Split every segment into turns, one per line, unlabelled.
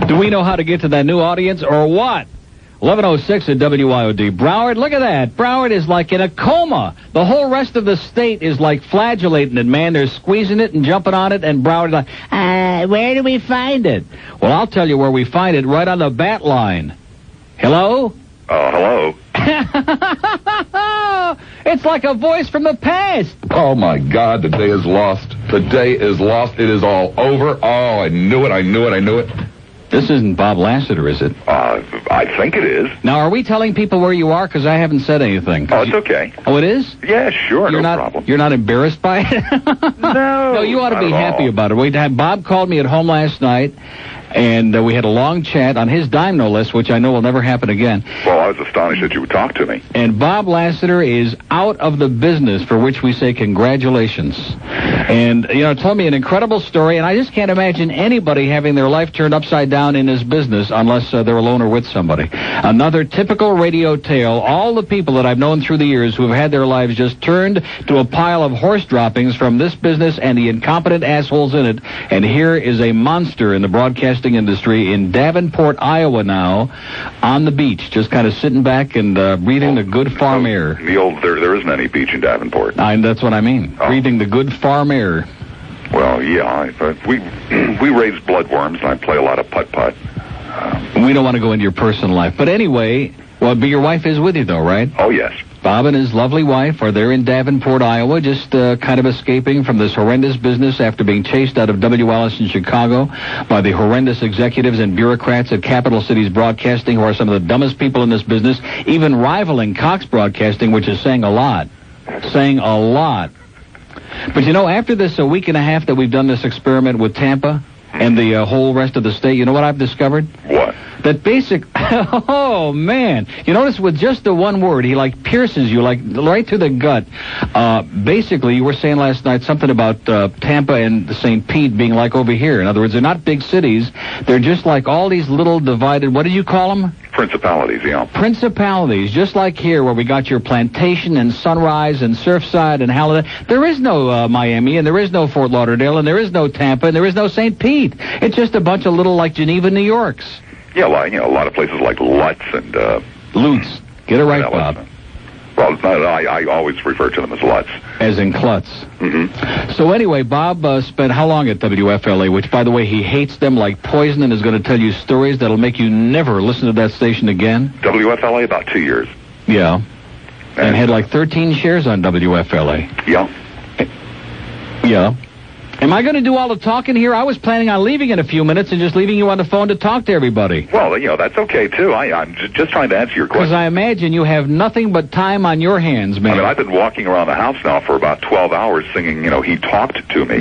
Do we know how to get to that new audience or what? 11:06 at WIOD. Broward, look at that. Broward is like in a coma. The whole rest of the state is like flagellating it, man. They're squeezing it and jumping on it, and Broward's like, where do we find it? Well, I'll tell you where we find it, right on the bat line. Hello?
Hello.
It's like a voice from the past.
Oh, my God, the day is lost. The day is lost. It is all over. Oh, I knew it.
This isn't Bob Lassiter, is it?
I think it is.
Now, are we telling people where you are? Because I haven't said anything.
Oh, it's okay.
Oh, it is?
Yeah, sure, no problem.
You're not embarrassed by it?
No,
you ought to be happy about it. Bob called me at home last night, and we had a long chat on his dime, no less, which I know will never happen again.
Well, I was astonished that you would talk to me.
And Bob Lassiter is out of the business, for which we say congratulations. And, told me an incredible story, and I just can't imagine anybody having their life turned upside down in his business unless they're alone or with somebody. Another typical radio tale. All the people that I've known through the years who have had their lives just turned to a pile of horse droppings from this business and the incompetent assholes in it. And here is a monster in the broadcasting industry in Davenport, Iowa now, on the beach, just kind of sitting back and breathing the good farm air.
Neil, there isn't any beach in Davenport.
That's what I mean. Breathing the good farm air.
Well, yeah, we raise bloodworms, and I play a lot of putt-putt.
We don't want to go into your personal life. But anyway, but your wife is with you, though, right?
Oh, yes.
Bob and his lovely wife are there in Davenport, Iowa, just kind of escaping from this horrendous business after being chased out of WLS in Chicago by the horrendous executives and bureaucrats at Capital Cities Broadcasting, who are some of the dumbest people in this business, even rivaling Cox Broadcasting, which is saying a lot. But after this a week and a half that we've done this experiment with Tampa and the whole rest of the state, you know what I've discovered?
What?
That oh, man. You notice with just the one word, he pierces you right through the gut. Basically, you were saying last night something about Tampa and St. Pete being like over here. In other words, they're not big cities. They're just like all these little divided, what did you call them?
Principalities, yeah.
Principalities, just like here where we got your Plantation and Sunrise and Surfside and Halliday. There is no Miami, and there is no Fort Lauderdale, and there is no Tampa, and there is no St. Pete. It's just a bunch of little Geneva, New Yorks.
Yeah, a lot of places like Lutz and...
Lutz. Get it right, Bob.
Well, I always refer to them as Lutz.
As in klutz.
Mm-hmm.
So anyway, Bob spent how long at WFLA, which, by the way, he hates them like poison and is going to tell you stories that'll make you never listen to that station again?
WFLA, about 2 years.
Yeah. And had 13 shares on WFLA.
Yeah.
Yeah. Am I going to do all the talking here? I was planning on leaving in a few minutes and just leaving you on the phone to talk to everybody.
Well, that's okay, too. I'm just trying to answer your question.
Because I imagine you have nothing but time on your hands, man.
I've been walking around the house now for about 12 hours singing, He Talked to Me.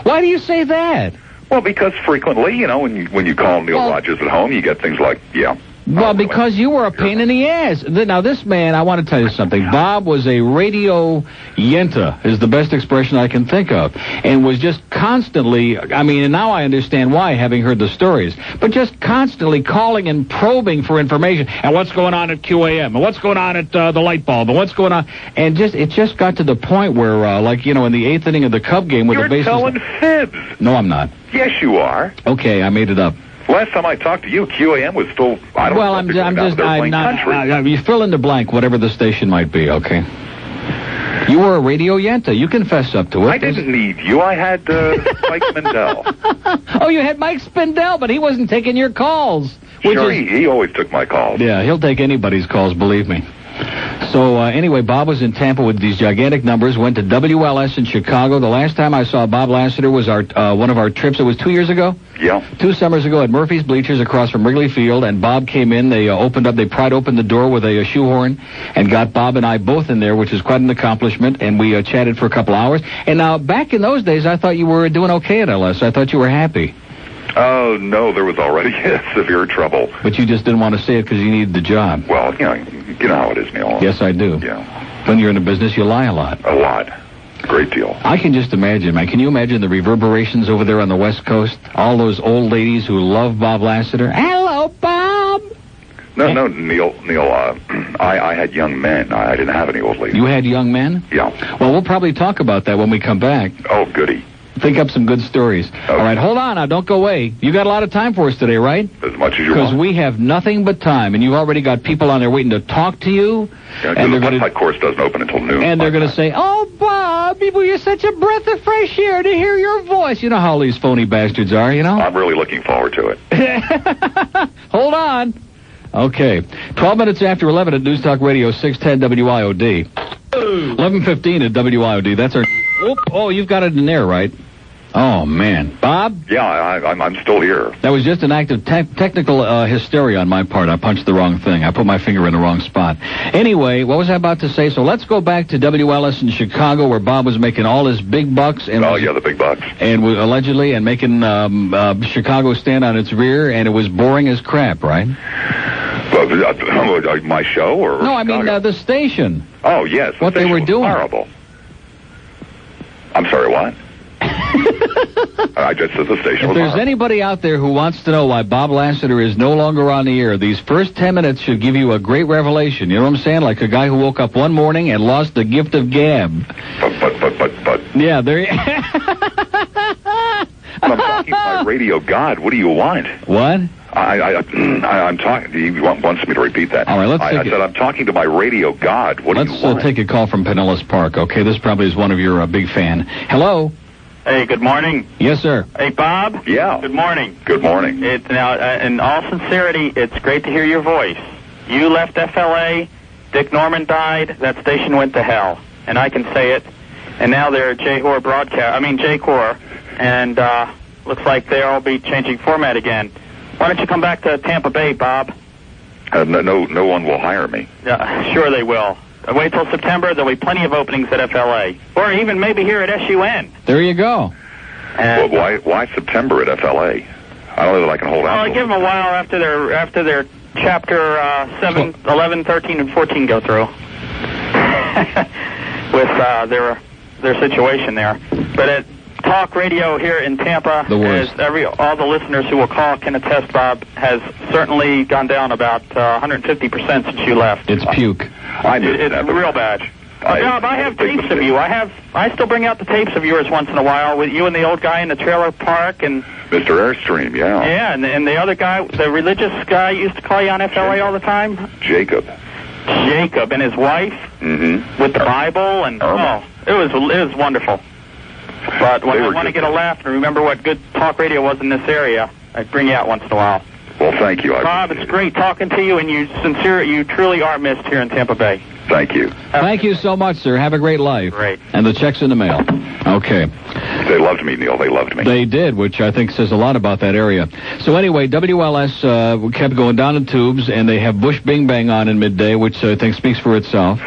Why do you say that?
Well, because frequently, when you call Neil Rogers at home, you get things like, yeah.
Well, because you were a pain in the ass. Now, this man, I want to tell you something. Bob was a radio yenta, is the best expression I can think of, and was just constantly, and now I understand why, having heard the stories, but just constantly calling and probing for information. And what's going on at QAM? And what's going on at the light bulb? And what's going on? And it just got to the point where, in the eighth inning of the Cub game with the bases...
You're telling fibs.
No, I'm not.
Yes, you are.
Okay, I made it up.
Last time I talked to you, QAM was still, I'm not,
you fill in the blank, whatever the station might be, okay? You were a radio yenta. You confess up to it.
I didn't need you. I had Mike Spindell.
Oh, you had Mike Spindell, but he wasn't taking your calls.
Sure, he always took my calls.
Yeah, he'll take anybody's calls, believe me. So, anyway, Bob was in Tampa with these gigantic numbers, went to WLS in Chicago. The last time I saw Bob Lassiter was one of our trips. It was 2 years ago?
Yeah.
2 summers ago at Murphy's Bleachers across from Wrigley Field, and Bob came in. They pried open the door with a shoehorn and got Bob and I both in there, which is quite an accomplishment, and we chatted for a couple hours. And now, back in those days, I thought you were doing okay at LS. I thought you were happy.
Oh, no, there was already severe trouble.
But you just didn't want to say it because you needed the job.
Well, you know how it is, Neil.
Yes, I do.
Yeah.
When you're in a business, you lie a lot.
A lot. Great deal.
I can just imagine, man. Can you imagine the reverberations over there on the West Coast? All those old ladies who love Bob Lassiter. Hello, Bob!
No, Neil, I had young men. I didn't have any old ladies.
You had young men?
Yeah.
Well, we'll probably talk about that when we come back.
Oh, goody.
Think up some good stories.
Okay.
All right, hold on now. Don't go away. You got a lot of time for us today, right?
As much as you want.
Because we have nothing but time, and you've already got people on there waiting to talk to you.
Yeah,
and
my course doesn't open until noon.
And they're going to say, "Oh, Bob, you're such a breath of fresh air to hear your voice." You know how all these phony bastards are, you know?
I'm really looking forward to it.
Hold on. Okay. 12 minutes after 11 at News Talk Radio 610 WIOD. 11:15 at WIOD. That's our... Oh, you've got it in there, right? Oh, man. Bob?
Yeah, I'm still here.
That was just an act of technical hysteria on my part. I punched the wrong thing. I put my finger in the wrong spot. Anyway, what was I about to say? So let's go back to WLS in Chicago, where Bob was making all his big bucks. And
the big bucks.
And allegedly, and making Chicago stand on its rear, and it was boring as crap, right?
My show? Or
no, I mean the station.
Oh, yes.
What they were doing.
Horrible. I'm sorry, what? I just said the station
was horrible. Anybody out there who wants to know why Bob Lassiter is no longer on the air, these first 10 minutes should give you a great revelation. You know what I'm saying? Like a guy who woke up one morning and lost the gift of gab.
But.
Yeah, there
I'm talking about Radio God. What do you want?
What?
I'm talking. He wants me to repeat that.
All right,
I said I'm talking to my Radio God. What do you want?
Let's take a call from Pinellas Park. Okay, this probably is one of your big fan. Hello.
Hey, good morning.
Yes, sir.
Hey, Bob.
Yeah.
Good morning.
Good morning.
Now, in all sincerity, it's great to hear your voice. You left FLA. Dick Norman died. That station went to hell, and I can say it. And now they're J-Core, and looks like they'll all be changing format again. Why don't you come back to Tampa Bay, Bob?
No one will hire me.
Sure they will. Wait till September. There'll be plenty of openings at FLA, or even maybe here at SUN.
There you go.
And,
why September at FLA? I don't know that I can hold out.
I'll give them a while after their chapter 7, 11, 13, and 14 go through with their situation there. But at Talk Radio here in Tampa, as all the listeners who will call can attest, Bob, has certainly gone down about 150% since you left.
It's puke.
It's real bad. Bob, I have tapes of you. I still bring out the tapes of yours once in a while with you and the old guy in the trailer park and
Mr. Airstream, yeah.
Yeah, and the other guy, the religious guy, used to call you on FLA all the time.
Jacob
and his wife with the Bible and it was wonderful. But when I want to get a laugh and remember what good talk radio was in this area, I bring you out once in a while.
Well, thank you.
Bob, it's great talking to you, and you truly are missed here in Tampa Bay.
Thank you.
Thank you so much, sir. Have a great life.
Great.
And the check's in the mail. Okay.
They loved me, Neil. They loved me.
They did, which I think says a lot about that area. So anyway, WLS kept going down in tubes, and they have Bush Bing Bang on in midday, which I think speaks for itself.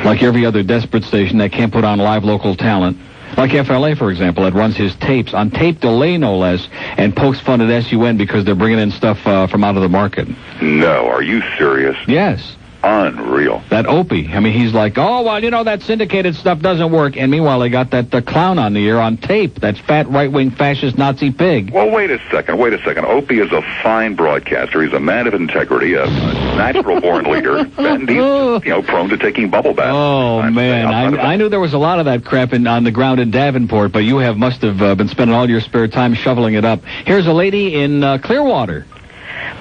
Like every other desperate station that can't put on live local talent. Like FLA, for example, that runs his tapes on tape delay, no less, and pokes fun at SUN because they're bringing in stuff from out of the market.
No, are you serious?
Yes.
Unreal.
That Opie. I mean, he's like, oh, well, that syndicated stuff doesn't work. And meanwhile, they got that clown on the air on tape, that fat right-wing fascist Nazi pig.
Well, wait a second. Opie is a fine broadcaster. He's a man of integrity, a natural-born leader, and he's, prone to taking bubble baths.
Oh, man. I knew there was a lot of that crap on the ground in Davenport, but you must have been spending all your spare time shoveling it up. Here's a lady in Clearwater.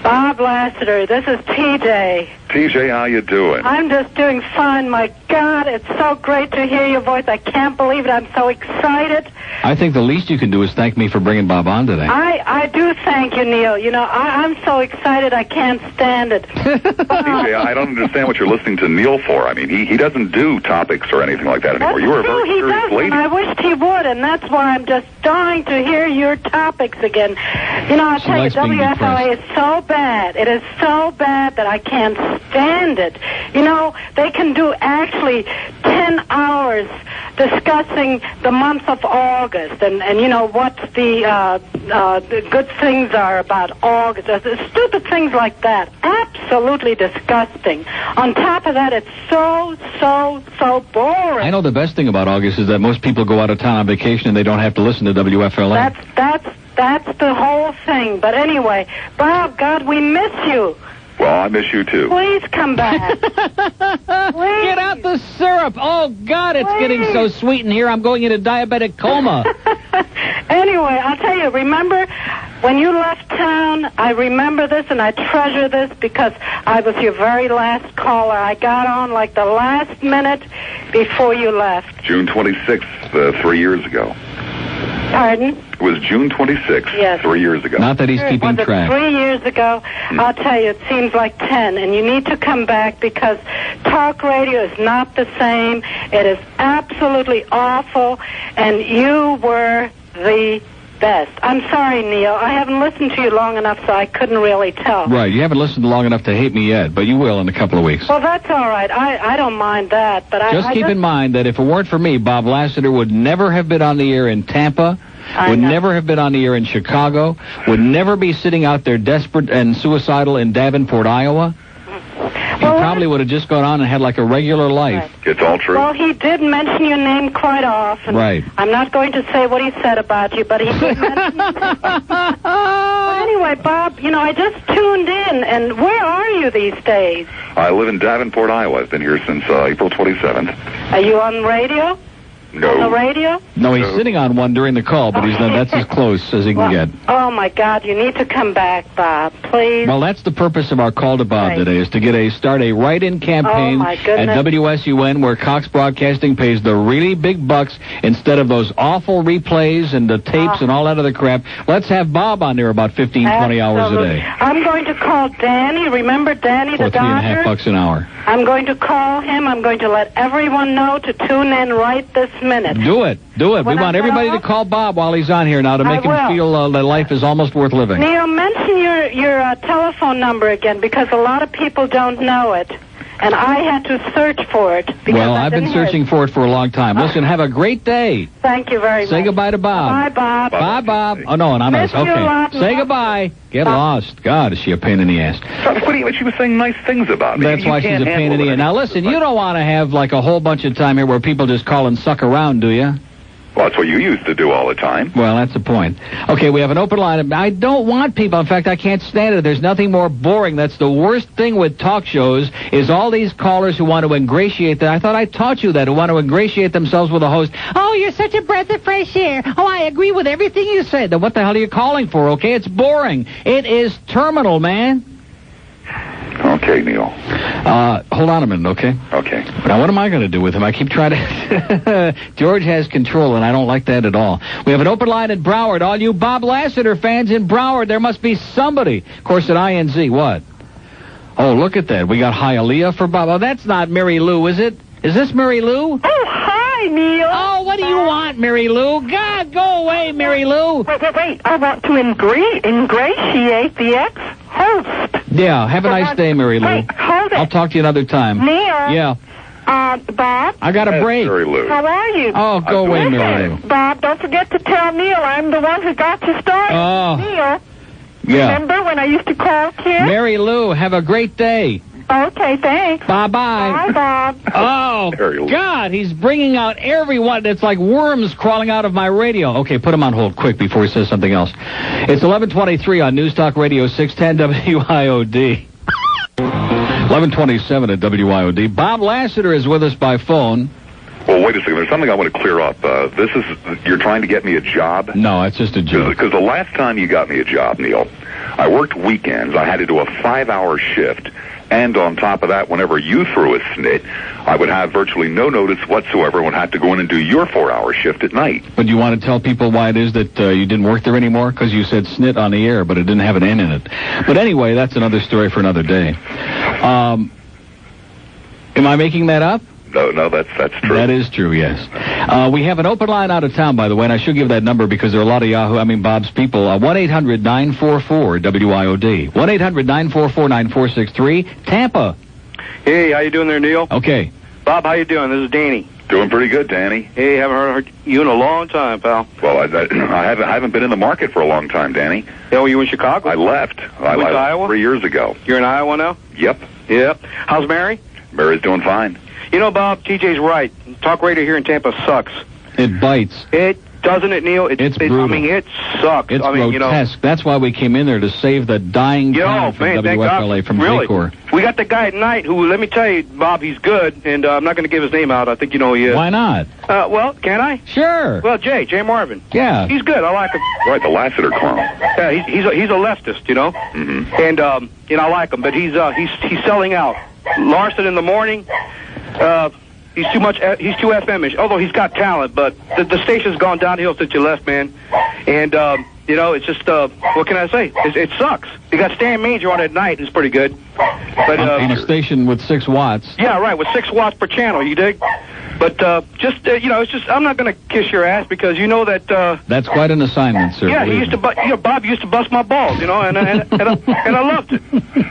Bob Lassiter, this is TJ.
TJ, how you doing?
I'm just doing fine. My God, it's so great to hear your voice. I can't believe it. I'm so excited.
I think the least you can do is thank me for bringing Bob on today.
I do thank you, Neil. I'm so excited I can't stand it.
TJ, I don't understand what you're listening to Neil for. I mean, he doesn't do topics or anything like that anymore. You were a very serious lady.
I wished he would, and that's why I'm just dying to hear your topics again. I tell you, WFLA is so bad. It is so bad that I can't stand it. They can do actually 10 hours discussing the month of August and what the good things are about August. Stupid things like that. Absolutely disgusting. On top of that, it's so boring.
I know the best thing about August is that most people go out of town on vacation and they don't have to listen to WFLA.
That's the whole thing. But anyway, Bob, God, we miss you.
Well, I miss you, too.
Please come back. Please.
Get out the syrup. Oh, God, it's getting so sweet in here. I'm going into diabetic coma.
Anyway, I'll tell you, remember when you left town, I remember this and I treasure this because I was your very last caller. I got on like the last minute before you left.
June 26th, 3 years ago.
Pardon?
It was June 26th,
yes.
3 years ago.
Not that he's keeping track.
3 years ago, I'll tell you, it seems like 10, and you need to come back because talk radio is not the same. It is absolutely awful, and you were the best. I'm sorry, Neil. I haven't listened to you long enough, so I couldn't really tell.
Right. You haven't listened long enough to hate me yet, but you will in a couple of weeks.
Well, that's all right. I don't mind that, but
Just keep in mind that if it weren't for me, Bob Lassiter would never have been on the air in Tampa, would never have been on the air in Chicago, would never be sitting out there desperate and suicidal in Davenport, Iowa. He probably would have just gone on and had like a regular life.
Right.
It's all true.
Well, he did mention your name quite often.
Right.
I'm not going to say what he said about you, but he did mention it. But anyway, Bob, you know, I just tuned in, and where are you these days?
I live in Davenport, Iowa. I've been here since April 27th.
Are you on radio?
No.
On the radio?
No, he's sitting on one during the call, but that's as close as he can get.
Oh, my God, you need to come back, Bob, please.
Well, that's the purpose of our call to Bob today, is to start a write-in campaign at WSUN where Cox Broadcasting pays the really big bucks instead of those awful replays and the tapes and all that other crap. Let's have Bob on there about 15, 20 hours a day.
I'm going to call Danny. Remember Danny, the doctor?
For $3.50 an hour.
I'm going to call him. I'm going to let everyone know to tune in right this minute.
Do it. We want everybody to call Bob while he's on here now to make him feel that life is almost worth living.
Neil, mention your telephone number again because a lot of people don't know it. And I had to search for it.
Well, I've been searching for it for a long time. Listen, have a great day.
Thank you very much.
Say goodbye to Bob.
Bye, Bob.
Bye, Bob. Oh, no, and I'm
Miss you a lot.
Say goodbye. Get lost. God, is she a pain in the ass.
She was saying nice things about me.
That's why she's a pain in the ass. Now, listen, you don't want to have like a whole bunch of time here where people just call and suck around, do you?
Well, that's what you used to do all the time.
Well, that's the point. Okay, we have an open line. I don't want people. In fact, I can't stand it. There's nothing more boring. That's the worst thing with talk shows is all these callers who want to ingratiate that. I thought I taught you that, who want to ingratiate themselves with a host. Oh, you're such a breath of fresh air. Oh, I agree with everything you said. Then what the hell are you calling for, okay? It's boring. It is terminal, man.
Okay, Neil.
Hold on a minute, okay?
Okay.
Now, what am I going to do with him? I keep trying to... George has control, and I don't like that at all. We have an open line at Broward. All you Bob Lassiter fans in Broward, there must be somebody. Of course, at INZ, what? Oh, look at that. We got Hialeah for Bob. Oh, that's not Mary Lou, is it? Is this Mary Lou?
Oh, hi, Neil.
Oh, what do you want, Mary Lou? God, go away, Mary Lou.
Wait. I want to ingratiate the ex-host.
Yeah, have a nice day, Mary Lou.
Wait, hold it.
I'll talk to you another time.
Neil.
Yeah.
Bob?
I got a break.
Mary Lou.
How are you?
Oh, go away, Mary Lou.
Bob, don't forget to tell Neil I'm the one who got you started.
Oh.
Neil.
Yeah.
Remember when I used to call kids?
Mary Lou, have a great day.
Okay, thanks.
Bye-bye.
Bye, Bob.
Oh, God, he's bringing out everyone. It's like worms crawling out of my radio. Okay, put him on hold quick before he says something else. It's 11:23 on News Talk Radio 610 WIOD. 11:27 at WIOD. Bob Lassiter is with us by phone.
Well, wait a second. There's something I want to clear up. You're trying to get me a job?
No, it's just a joke.
Because the last time you got me a job, Neil, I worked weekends. I had to do a 5-hour shift. And on top of that, whenever you threw a snit, I would have virtually no notice whatsoever and would have to go in and do your 4-hour shift at night.
But you want to tell people why it is that you didn't work there anymore? Because you said snit on the air, but it didn't have an N in it. But anyway, that's another story for another day. Am I making that up?
No, that's true.
That is true, yes. We have an open line out of town, by the way, and I should give that number because there are a lot of Bob's people. 1-800-944-WIOD. 1-800-944-9463. Tampa.
Hey, how you doing there, Neil?
Okay.
Bob, how you doing? This is Danny.
Doing pretty good, Danny.
Hey, haven't heard you in a long time, pal.
Well, I haven't been in the market for a long time, Danny.
Oh, you in Chicago?
I left.
I went to Iowa?
3 years ago.
You're in Iowa now?
Yep.
How's Mary?
Mary's doing fine.
You know, Bob, TJ's right. Talk radio here in Tampa sucks.
It bites.
It
Doesn't it, Neil?
It's brutal.
I mean, it sucks.
It's
grotesque.
You know, that's why we came in there, to save the dying town from WFLA, from J-Corps.
We got the guy at night who, let me tell you, Bob, he's good, and I'm not going to give his name out. I think you know who he is.
Why not?
Well, can I?
Sure.
Well, Jay Marvin.
Yeah.
He's good. I like him.
Right, the Lassiter clone.
Yeah, he's a leftist, you know.
Mm-hmm.
And you know, I like him, but he's selling out. Larson in the morning. He's too FM-ish, although he's got talent, but the station's gone downhill since you left, man. And, you know, it's just, what can I say? It sucks. You got Stan Major on at night, who's pretty good. But
on a station with 6 watts.
Yeah, right, with 6 watts per channel, you dig? But, you know, it's just, I'm not going to kiss your ass because you know that,
That's quite an assignment, sir.
Yeah, Bob used to bust my balls, you know, and I loved it.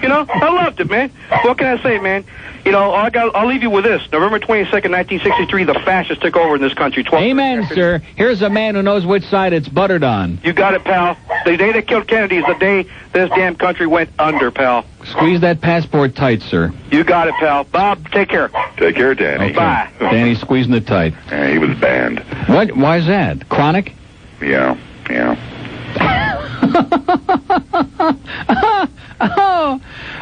You know, I loved it, man. What can I say, man? You know, I'll leave you with this. November 22nd, 1963, the fascists took over in this country.
Amen, sir. Here's a man who knows which side it's buttered on.
You got it, pal. The day they killed Kennedy is the day this damn country went under, pal.
Squeeze that passport tight, sir.
You got it, pal. Bob, take care.
Take care, Danny.
Okay.
Bye.
Danny's squeezing it tight.
Yeah, he was banned.
What? Why is that? Chronic?
Yeah.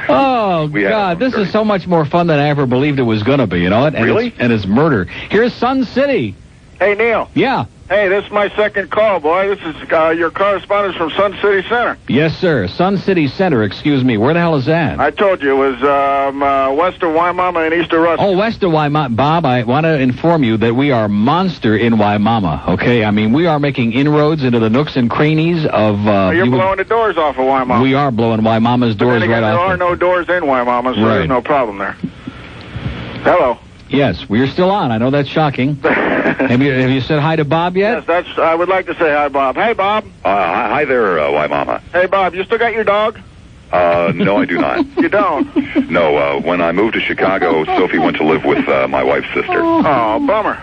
Oh, God, this is so much more fun than I ever believed it was going to be, you know? And
really?
It's murder. Here's Sun City.
Hey, Neil.
Yeah.
Hey, this is my second call, boy. This is your correspondence from Sun City Center.
Yes, sir. Sun City Center, excuse me. Where the hell is that?
I told you it was west of Waimama and east of Russell.
Oh, west of Waimama. Bob, I want to inform you that we are monster in Waimama, okay? I mean, we are making inroads into the nooks and crannies of...
You're blowing the doors off of Waimama.
We are blowing Waimama's doors
right
off.
There are no doors in Waimama, so there's no problem there. Hello.
Yes, we're still on. I know that's shocking. Have you said hi to Bob yet?
Yes, I would like to say hi, Bob. Hey, Bob.
Hi there, Waimama.
Hey, Bob, you still got your dog?
No, I do not.
You don't?
No, when I moved to Chicago, Sophie went to live with my wife's sister.
Oh, bummer.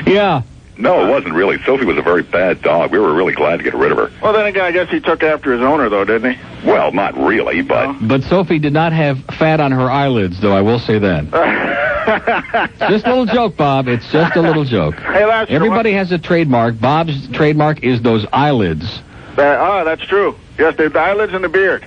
Yeah.
No, it wasn't really. Sophie was a very bad dog. We were really glad to get rid of her.
Well, then again, I guess he took after his owner, though, didn't he?
Well, not really, but...
But Sophie did not have fat on her eyelids, though, I will say that. Just a little joke, Bob. It's just a little joke.
Hey,
everybody has a trademark. Bob's trademark is those eyelids.
That's true. Yes, the eyelids and the beard.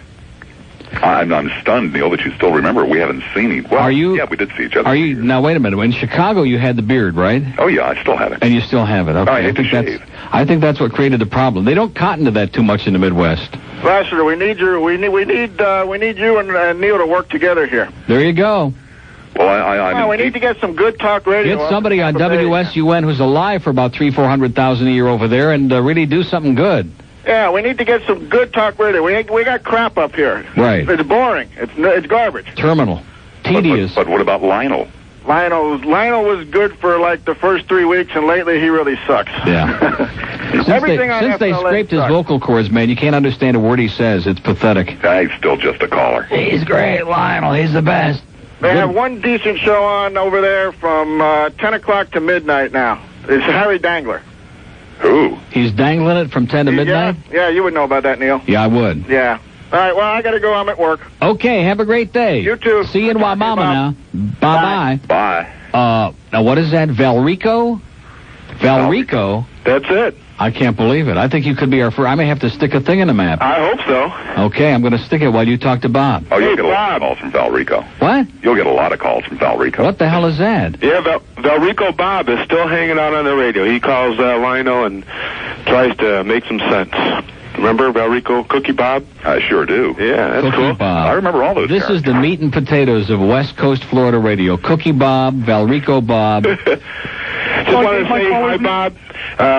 I'm stunned, Neil, that you still remember. We haven't seen him. Well, yeah, we did see each other.
Now, wait a minute. In Chicago, you had the beard, right?
Oh, yeah, I still have it.
And you still have it. Okay.
I had to shave.
I think that's what created the problem. They don't cotton to that too much in the Midwest.
Lassiter, we need you and Neil to work together here.
There you go.
Well,
we need to get some good talk radio.
Get somebody on WSUN who's alive for about 300,000-400,000 a year over there, and really do something good.
Yeah, we need to get some good talk radio. We got crap up here.
Right.
It's boring. It's garbage.
Terminal. Tedious.
But what about Lionel?
Lionel was good for like the first 3 weeks, and lately he really sucks.
Yeah. Since they scraped his vocal cords, man, you can't understand a word he says. It's pathetic.
He's still just a caller.
He's great, Lionel. He's the best.
They have one decent show on over there from 10 o'clock to midnight now. It's Harry Dangler.
Who?
He's dangling it from 10 to midnight?
Yeah, you would know about that, Neil.
Yeah, I would.
Yeah. All right, well, I got to go. I'm at work.
Okay, have a great day.
You too.
See you in Waimama now. Bye-bye.
Bye.
Now, what is that? Valrico? Valrico?
That's it.
I can't believe it. I think you could be our first. I may have to stick a thing in the map.
I hope so.
Okay, I'm going to stick it while you talk to Bob.
Oh, you'll get a lot of calls from Valrico.
What?
You'll get a lot of calls from Valrico.
What the hell is that?
Yeah, Valrico Bob is still hanging out on the radio. He calls Lino and tries to make some sense. Remember Valrico Cookie Bob?
I sure do.
Yeah, that's
Cookie
cool.
Bob.
I remember all those
This is the meat and potatoes of West Coast Florida radio. Cookie Bob, Valrico Bob.
Just wanted to say hi, Bob.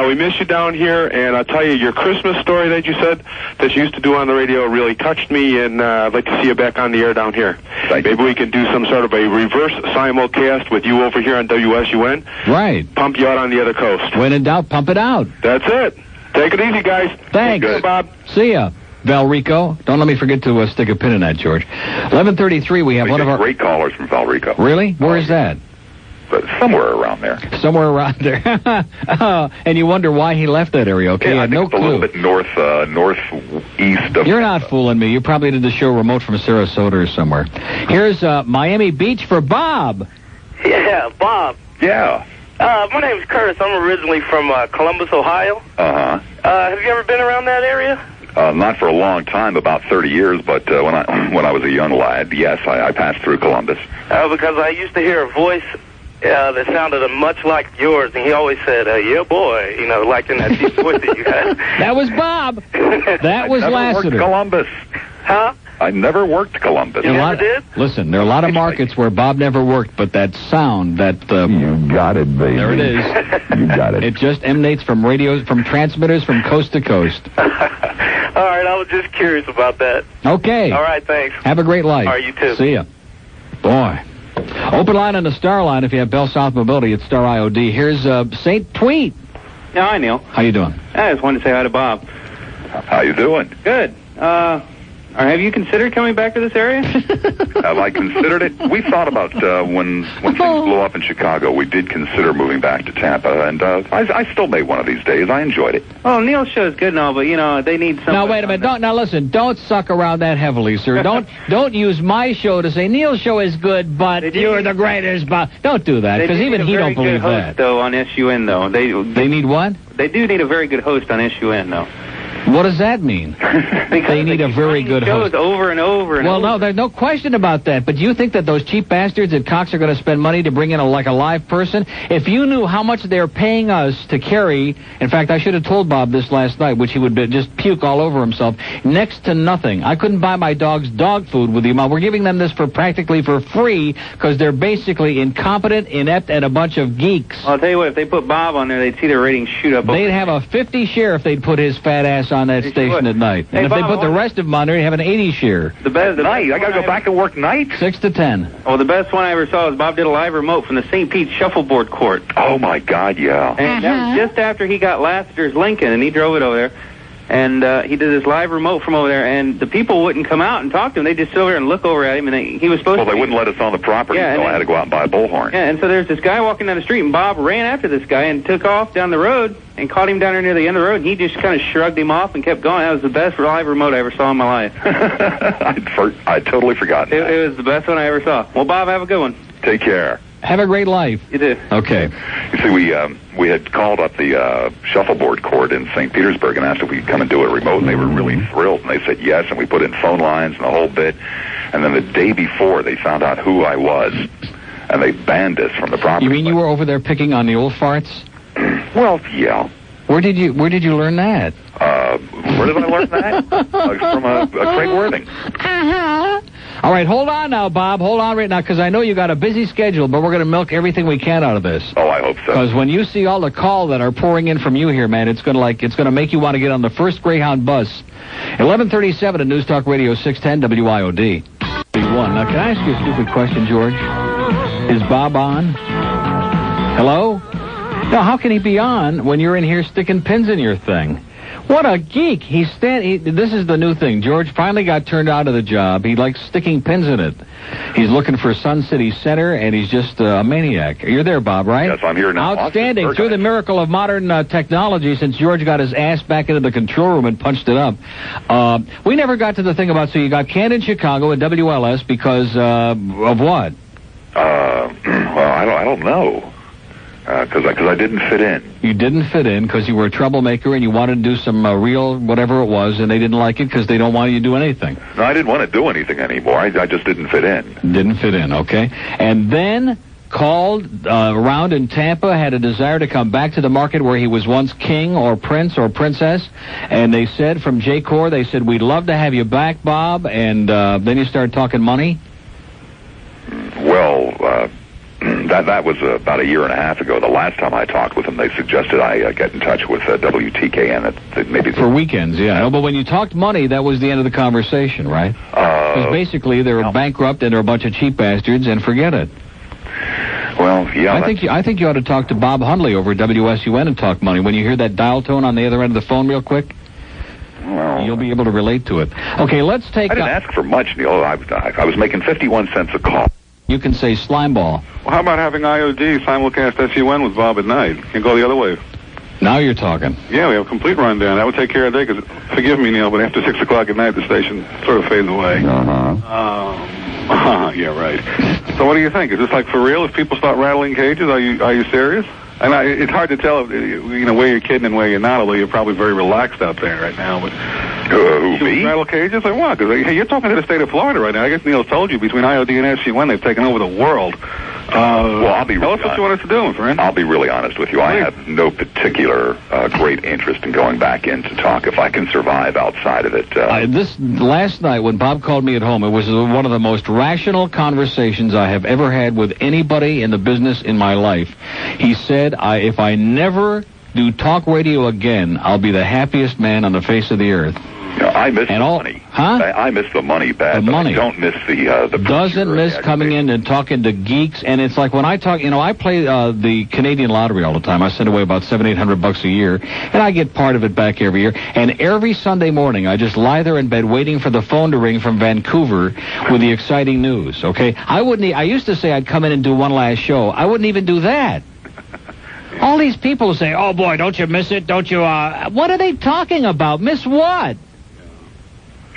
We miss you down here, and I'll tell you, your Christmas story that you said that you used to do on the radio really touched me, and I'd like to see you back on the air down here. Maybe we can do some sort of a reverse simulcast with you over here on WSUN.
Right.
Pump you out on the other coast.
When in doubt, pump it out.
That's it. Take it easy, guys.
Thanks.
Good, Bob.
See ya. Valrico. Don't let me forget to stick a pin in that, George. 11:33, we have one of our...
great callers from Valrico.
Really? Where is that?
But somewhere around there.
Somewhere around there. And you wonder why he left that area, okay?
Yeah,
I had no clue.
A little bit northeast of...
You're not fooling me. You probably did the show remote from Sarasota or somewhere. Here's Miami Beach for Bob.
Yeah, Bob.
Yeah.
My name's Curtis. I'm originally from Columbus, Ohio.
Uh-huh.
Have you ever been around that area?
Not for a long time, about 30 years, but when I was a young lad, yes, I passed through Columbus.
Because I used to hear a voice that sounded much like yours, and he always said, yeah, boy, you know, like in that deep voice that you had.
That was Bob. That was Lassiter.
Columbus.
Huh?
I never worked Columbus.
You never did?
Listen, there are a lot of markets where Bob never worked, but that sound, that...
You got it, baby.
There it is.
You got it.
It just emanates from radios, from transmitters from coast to coast.
All right, I was just curious about that.
Okay.
All right, thanks.
Have a great life.
All right, you too.
See ya. Boy. Open line on the Star line if you have Bell South Mobility at Star IOD. Here's St. Tweet.
Yeah, hi, Neil.
How you doing?
I just wanted to say hi to Bob.
How you doing?
Good. Have you considered coming back to this area?
Have I considered it? We thought about when things blew up in Chicago. We did consider moving back to Tampa, and I still may one of these days. I enjoyed it.
Well, Neil's show is good and all, but you know they need some.
Now wait a minute. Listen. Don't suck around that heavily, sir. Don't use my show to say Neil's show is good, but you're the greatest. But don't do that because even he don't believe that.
Though on SUN though
they need what?
They do need a very good host on SUN though.
What does that mean? They need a very good host.
Over and over and
well,
over.
no, there's no question about that. But do you think that those cheap bastards at Cox are going to spend money to bring in a live person? If you knew how much they're paying us to carry, in fact, I should have told Bob this last night, which he would just puke all over himself, next to nothing. I couldn't buy my dogs dog food with the amount. We're giving them this practically for free because they're basically incompetent, inept, and a bunch of geeks.
Well, I'll tell you what, if they put Bob on there, they'd see their ratings shoot up.
They'd have a 50 share if they'd put his fat ass on that station at night. And if
Bob,
they put the rest of them on there, you'd have an 80 share.
The best
night. I got to go back and work night.
6 to 10.
Oh, the best one I ever saw was Bob did a live remote from the St. Pete shuffleboard court.
Oh my God, yeah.
And that was just after he got Lassiter's Lincoln, and he drove it over there. And he did this live remote from over there, and the people wouldn't come out and talk to him. They just sit over there and look over at him, and he was supposed to...
Well, they wouldn't let us on the property, so I had to go out and buy a bullhorn.
Yeah, and so there's this guy walking down the street, and Bob ran after this guy and took off down the road and caught him down there near the end of the road, and he just kind of shrugged him off and kept going. That was the best live remote I ever saw in my life.
I'd totally forgotten that.
It was the best one I ever saw. Well, Bob, have a good one.
Take care.
Have a great life.
You do.
Okay.
You see, we had called up the shuffleboard court in St. Petersburg and asked if we could come and do a remote, and they were really thrilled, and they said yes, and we put in phone lines and the whole bit. And then the day before, they found out who I was, and they banned us from the property.
You mean you were over there picking on the old farts?
Well, yeah.
Where did you learn that?
Where did I learn that? From Craig Worthing.
All right, hold on now, Bob. Hold on right now, because I know you got a busy schedule, but we're going to milk everything we can out of this.
Oh, I hope so.
Because when you see all the calls that are pouring in from you here, man, it's going to make you want to get on the first Greyhound bus. 11:37 at News Talk Radio 610 WIOD. Now, can I ask you a stupid question, George? Is Bob on? Hello? Now, how can he be on when you're in here sticking pins in your thing? What a geek. This is the new thing. George finally got turned out of the job. He likes sticking pins in it. He's looking for Sun City Center, and he's just a maniac. You're there, Bob, right?
Yes, I'm here now.
Outstanding. Through the miracle of modern technology, since George got his ass back into the control room and punched it up, we never got to the thing about, so you got canned in Chicago at WLS because of what?
Well, I don't know. Because I didn't fit in.
You didn't fit in because you were a troublemaker and you wanted to do some real whatever it was, and they didn't like it because they don't want you to do anything.
No, I didn't want to do anything anymore. I just didn't fit in.
Didn't fit in, okay. And then called around in Tampa, had a desire to come back to the market where he was once king or prince or princess, and they said from J-Corps, they said, we'd love to have you back, Bob, and then you started talking money?
Well, that was about a year and a half ago. The last time I talked with them, they suggested I get in touch with WTKN. That maybe
for weekends, yeah. No, but when you talked money, that was the end of the conversation, right? Because basically they were bankrupt and they're a bunch of cheap bastards, and forget it.
Well, yeah.
I think you ought to talk to Bob Hundley over at WSUN and talk money. When you hear that dial tone on the other end of the phone real quick, well, you'll be able to relate to it. Okay, let's take...
I didn't ask for much, Neil. I was making 51 cents a call.
You can say slimeball.
Well, how about having IOD simulcast SUN with Bob at night? You can go the other way.
Now you're talking.
Yeah, we have a complete rundown. That would take care of the day, because, forgive me, Neil, but after 6 o'clock at night, the station sort of fades away. Yeah, right. So what do you think? Is this like for real? If people start rattling cages, are you serious? And it's hard to tell, where you're kidding and where you're not, although you're probably very relaxed out there right now. But
who, me?
Rattle cages? Like what? Because you're talking to the state of Florida right now. I guess Neil told you, between IOD and SG1, they've taken over the world.
Well, I'll be
tell us what you want us to do, my friend.
I'll be really honest with you. I have no particular great interest in going back in to talk if I can survive outside of it.
This last night when Bob called me at home, it was one of the most rational conversations I have ever had with anybody in the business in my life. He said, if I never do talk radio again, I'll be the happiest man on the face of the earth.
I miss the money.
Huh?
I miss the money bad.
The money.
I don't miss the
doesn't miss coming in and talking to geeks. And it's like when I talk, I play the Canadian lottery all the time. I send away about $700-800 a year, and I get part of it back every year. And every Sunday morning, I just lie there in bed waiting for the phone to ring from Vancouver with the exciting news. Okay, I used to say I'd come in and do one last show. I wouldn't even do that. All these people say, "Oh boy, don't you miss it? Don't you?" What are they talking about? Miss what?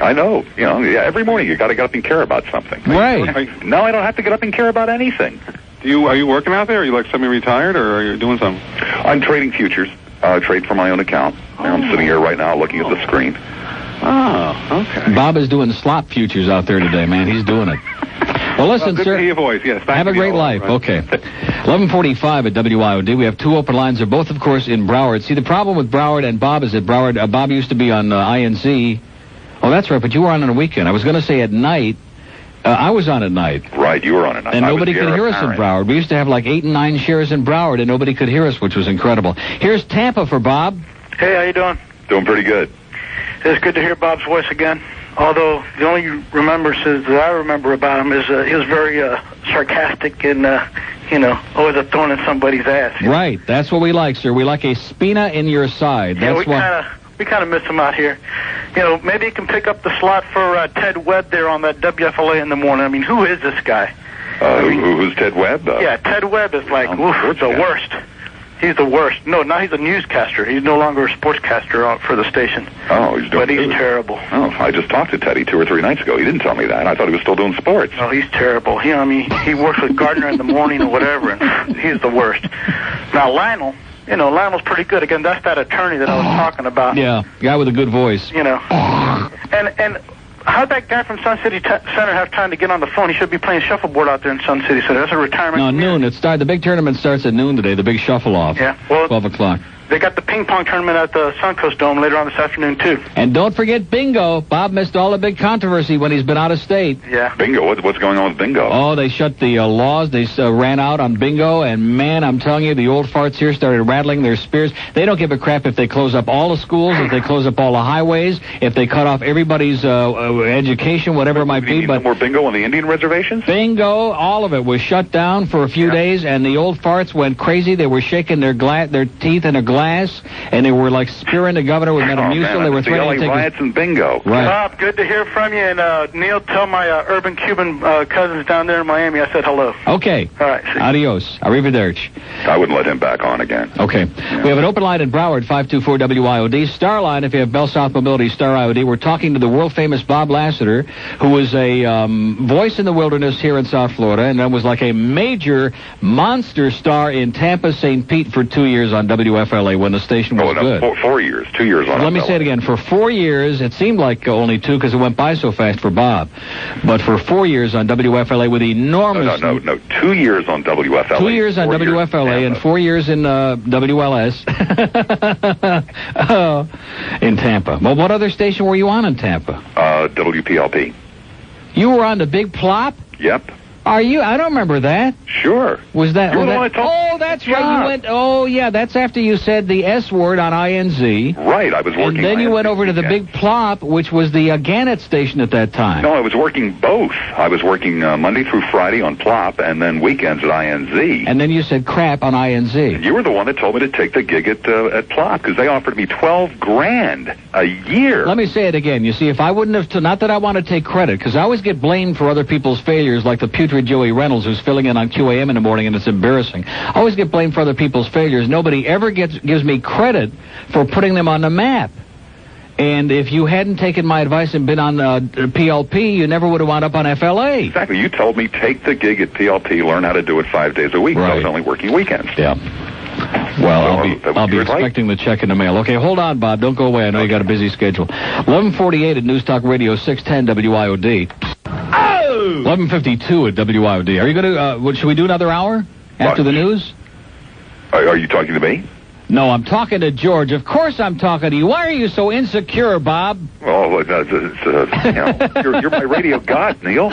I know. Every morning you got to get up and care about something.
Right.
No, I don't have to get up and care about anything.
Are you working out there? Are you like semi-retired, or are you doing something?
I'm trading futures. I trade for my own account. I'm sitting here right now looking at the screen.
Oh, okay.
Bob is doing slot futures out there today, man. He's doing it. Well, listen,
good
sir.
To hear your voice. Yes,
have a great life. Right. Okay. 11:45 at WIOD. We have two open lines. They're both, of course, in Broward. See, the problem with Broward and Bob is that Broward, Bob used to be on INC. Oh, that's right, but you were on a weekend. I was going to say at night. I was on at night.
Right, you were on at night.
And nobody could hear us in Broward. We used to have like 8 and 9 shares in Broward, and nobody could hear us, which was incredible. Here's Tampa for Bob.
Hey, how you doing?
Doing pretty good.
It's good to hear Bob's voice again. Although the only remembrances that I remember about him is he was very sarcastic and, always a thorn in somebody's ass.
Right, that's what we like, sir. We like a spina in your side. That's
we kind of miss him out here. Maybe he can pick up the slot for Ted Webb there on that WFLA in the morning. I mean, who is this guy?
Who's Ted Webb?
Yeah, Ted Webb is like, the worst. He's the worst. No, now he's a newscaster. He's no longer a sportscaster for the station.
Oh, he's doing
But he's terrible.
Oh, I just talked to Teddy 2 or 3 nights ago. He didn't tell me that. I thought he was still doing sports.
No, he's terrible. He works with Gardner in the morning or whatever, and he's the worst. Now, Lionel's pretty good. Again, that's that attorney that I was talking about.
Yeah, guy with a good voice.
And how'd that guy from Sun City Center have time to get on the phone? He should be playing shuffleboard out there in Sun City Center. That's a retirement.
No, noon. The big tournament starts at noon today, the big shuffle-off.
Yeah, well,
12 o'clock.
They got the ping pong tournament at the Suncoast Dome later on this afternoon, too.
And don't forget bingo. Bob missed all the big controversy when he's been out of state.
Yeah.
Bingo? What's going on with bingo?
Oh, they shut the laws. They ran out on bingo, and, man, I'm telling you, the old farts here started rattling their spears. They don't give a crap if they close up all the schools, if they close up all the highways, if they cut off everybody's education, whatever it might be.
But more bingo on the Indian reservations?
Bingo, all of it was shut down for a few days, and the old farts went crazy. They were shaking their teeth in a glass, and they were like spearing the governor with Metamucil. They were threatening to take
riots and bingo.
Right.
Bob, good to hear from you. And Neil, tell my urban Cuban cousins down there in Miami I said hello.
Okay.
All right.
Adios. Arrivederci.
I wouldn't let him back on again.
Okay. Yeah. We have an open line in Broward, 524-WIOD. Star line, if you have Bell South Mobility, Star IOD. We're talking to the world-famous Bob Lassiter, who was a voice in the wilderness here in South Florida, and then was like a major monster star in Tampa, St. Pete for 2 years on WFLA when the station was good.
4 years. 2 years on
Let me say it again. For 4 years, it seemed like only 2 because it went by so fast for Bob. But for 4 years on WFLA with enormous...
No. 2 years on WFLA.
2 years on WFLA and 4 years in WLS. In Tampa. Well, what other station were you on in Tampa?
WPLP.
You were on the Big Plop?
Yep.
Are you? I don't remember that.
Sure.
Was that?
Oh,
that's right. You went. Oh, yeah. That's after you said the S word on INZ.
Right. I was working.
And then you went over to the Big Plop, which was the Gannett station at that time.
No, I was working both. I was working Monday through Friday on Plop, and then weekends at INZ.
And then you said crap on INZ.
You were the one that told me to take the gig at Plop because they offered me $12,000 a year.
Let me say it again. You see, if I wouldn't have, not that I want to take credit, because I always get blamed for other people's failures, like the putrid Joey Reynolds, who's filling in on QAM in the morning, and it's embarrassing. I always get blamed for other people's failures. Nobody ever gives me credit for putting them on the map. And if you hadn't taken my advice and been on PLP, you never would have wound up on FLA.
Exactly. You told me take the gig at PLP, learn how to do it 5 days a week.
Right.
I was only working weekends.
Yeah. Well, I'll be expecting the check in the mail. Okay, hold on, Bob. Don't go away. I know you got a busy schedule. 11:48 at News Talk Radio 610 WIOD. 11:52 at WIOD. Are you going to? Should we do another hour after the news?
Are you talking to me?
No, I'm talking to George. Of course I'm talking to you. Why are you so insecure, Bob?
Oh, you're my radio god, Neil.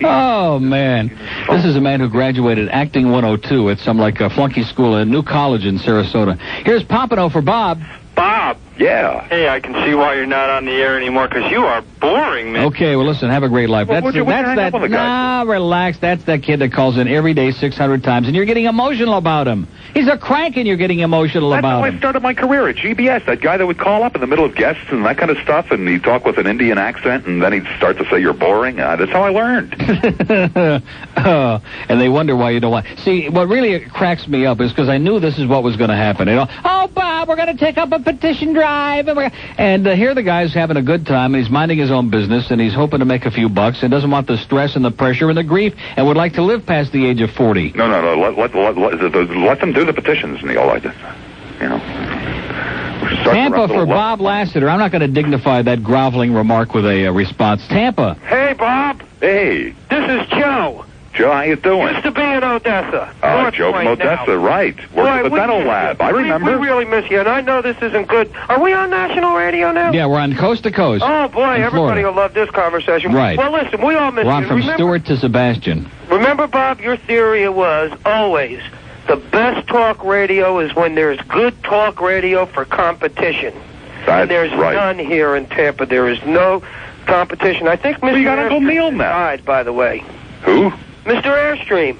Oh, man. This is a man who graduated Acting 102 at some, flunky school at New College in Sarasota. Here's Pompano for Bob.
Bob.
Yeah.
Hey, I can see why you're not on the air anymore, because you are boring, man.
Okay, well, listen, have a great life. Relax. That's that kid that calls in every day 600 times, and you're getting emotional about him. He's a crank, and you're getting emotional about him.
That's how I started my career at GBS. That guy that would call up in the middle of guests and that kind of stuff, and he'd talk with an Indian accent, and then he'd start to say you're boring. That's how I learned.
And they wonder why you don't want... See, what really cracks me up is because I knew this is what was going to happen. You know, oh, Bob, we're going to take up a petition drive. And here the guy's having a good time, and he's minding his own business, and he's hoping to make a few bucks, and doesn't want the stress and the pressure and the grief, and would like to live past the age of 40.
No. Let them do the petitions, Neil.
Tampa for Bob Lassiter. I'm not going to dignify that groveling remark with a response. Tampa.
Hey, Bob.
Hey.
This is Joe.
Joe, how you doing?
Used to be in Odessa.
Joe from Odessa, right. Worked at the dental lab. I remember.
We really miss you, and I know this isn't good. Are we on national radio now?
Yeah, we're on coast to coast.
Oh, boy, everybody will love this conversation.
Right.
Well, listen, we all miss you.
We're on from Stewart to Sebastian.
Remember, Bob, your theory was always the best talk radio is when there's good talk radio for competition.
That's
there's none here in Tampa. There is no competition. I think Mr.
Airstream
died, by the way.
Who?
Mr. Airstream.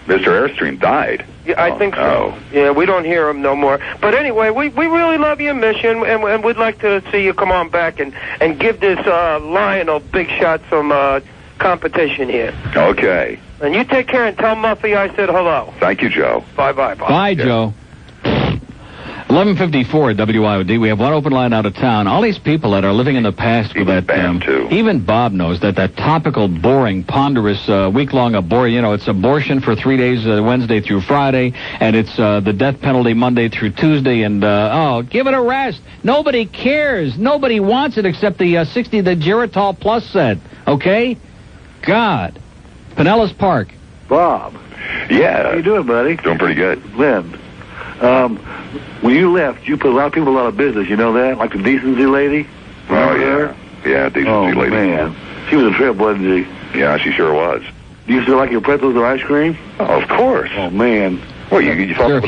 Mr. Airstream died?
Yeah, I think so. Yeah, we don't hear him no more. But anyway, we really love you and miss you, and we'd like to see you come on back and give this Lionel Big Shot some competition here.
Okay.
And you take care and tell Muffy I said hello.
Thank you, Joe.
Bye-bye, Bob.
Bye, Joe. 11:54 at WIOD. We have one open line out of town. All these people that are living in the past with that...
too.
Even Bob knows that topical, boring, ponderous, week-long abortion... it's abortion for 3 days, Wednesday through Friday, and it's the death penalty Monday through Tuesday, and, give it a rest. Nobody cares. Nobody wants it except the Geritol Plus set. Okay? God. Pinellas Park.
Bob.
Yeah.
How you doing, buddy?
Doing pretty good.
Lynn. When you left, you put a lot of people out of business. You know that? Like the decency lady?
Remember her? Yeah, decency lady.
Oh, man. She was a trip, wasn't she?
Yeah, she sure was.
Do you still like your pretzels or ice cream?
Oh, of course.
Oh, man.
Well,
Sir, if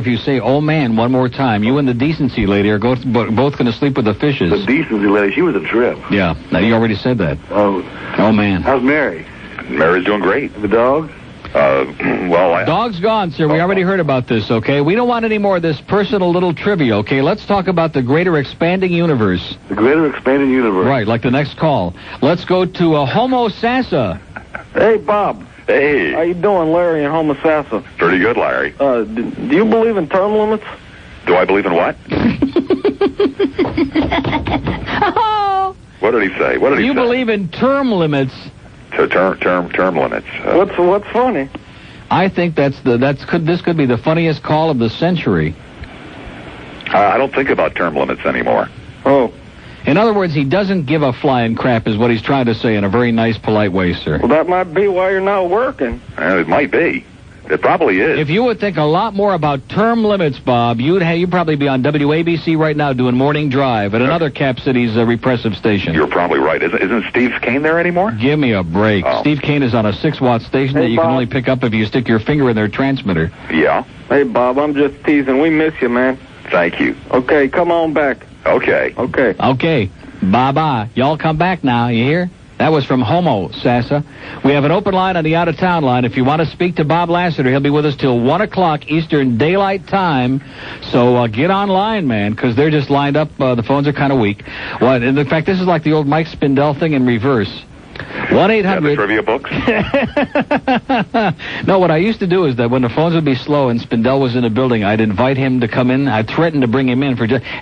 you say, oh, man, one more time, you and the decency lady are both going to sleep with the fishes.
The decency lady, she was a trip.
Yeah, now you already said that. Oh, man.
How's Mary?
Mary's doing great.
The dog?
Dog's gone, sir. We already heard about this, okay? We don't want any more of this personal little trivia, okay? Let's talk about the greater expanding universe.
The greater expanding universe.
Right, like the next call. Let's go to Homo Sassa.
Hey, Bob.
Hey.
How you doing, Larry and Homo Sassa?
Pretty good, Larry.
Do you believe in term limits?
Do I believe in what? What did he say?
Do you believe in term limits?
Term limits.
What's funny?
I think this could be the funniest call of the century.
I don't think about term limits anymore.
Oh.
In other words, he doesn't give a flying crap is what he's trying to say in a very nice, polite way, sir.
Well, that might be why you're not working.
It might be. It probably is.
If you would think a lot more about term limits, Bob, you'd probably be on WABC right now doing Morning Drive at another Cap City's repressive station.
You're probably right. Isn't Steve Kane there anymore?
Give me a break.
Oh.
Steve Kane is on a 6-watt station that you can only pick up if you stick your finger in their transmitter.
Yeah?
Hey, Bob, I'm just teasing. We miss you, man.
Thank you.
Okay, come on back.
Okay.
Okay. Bye-bye. Y'all come back now, you hear? That was from Homo Sassa. We have an open line on the out-of-town line. If you want to speak to Bob Lassiter, he'll be with us till 1 o'clock Eastern Daylight Time. So get online, man, because they're just lined up. The phones are kind of weak. In fact, this is like the old Mike Spindell thing in reverse. 1-800
trivia books.
No, what I used to do is that when the phones would be slow and Spindell was in the building, I'd invite him to come in. I'd threaten to bring him in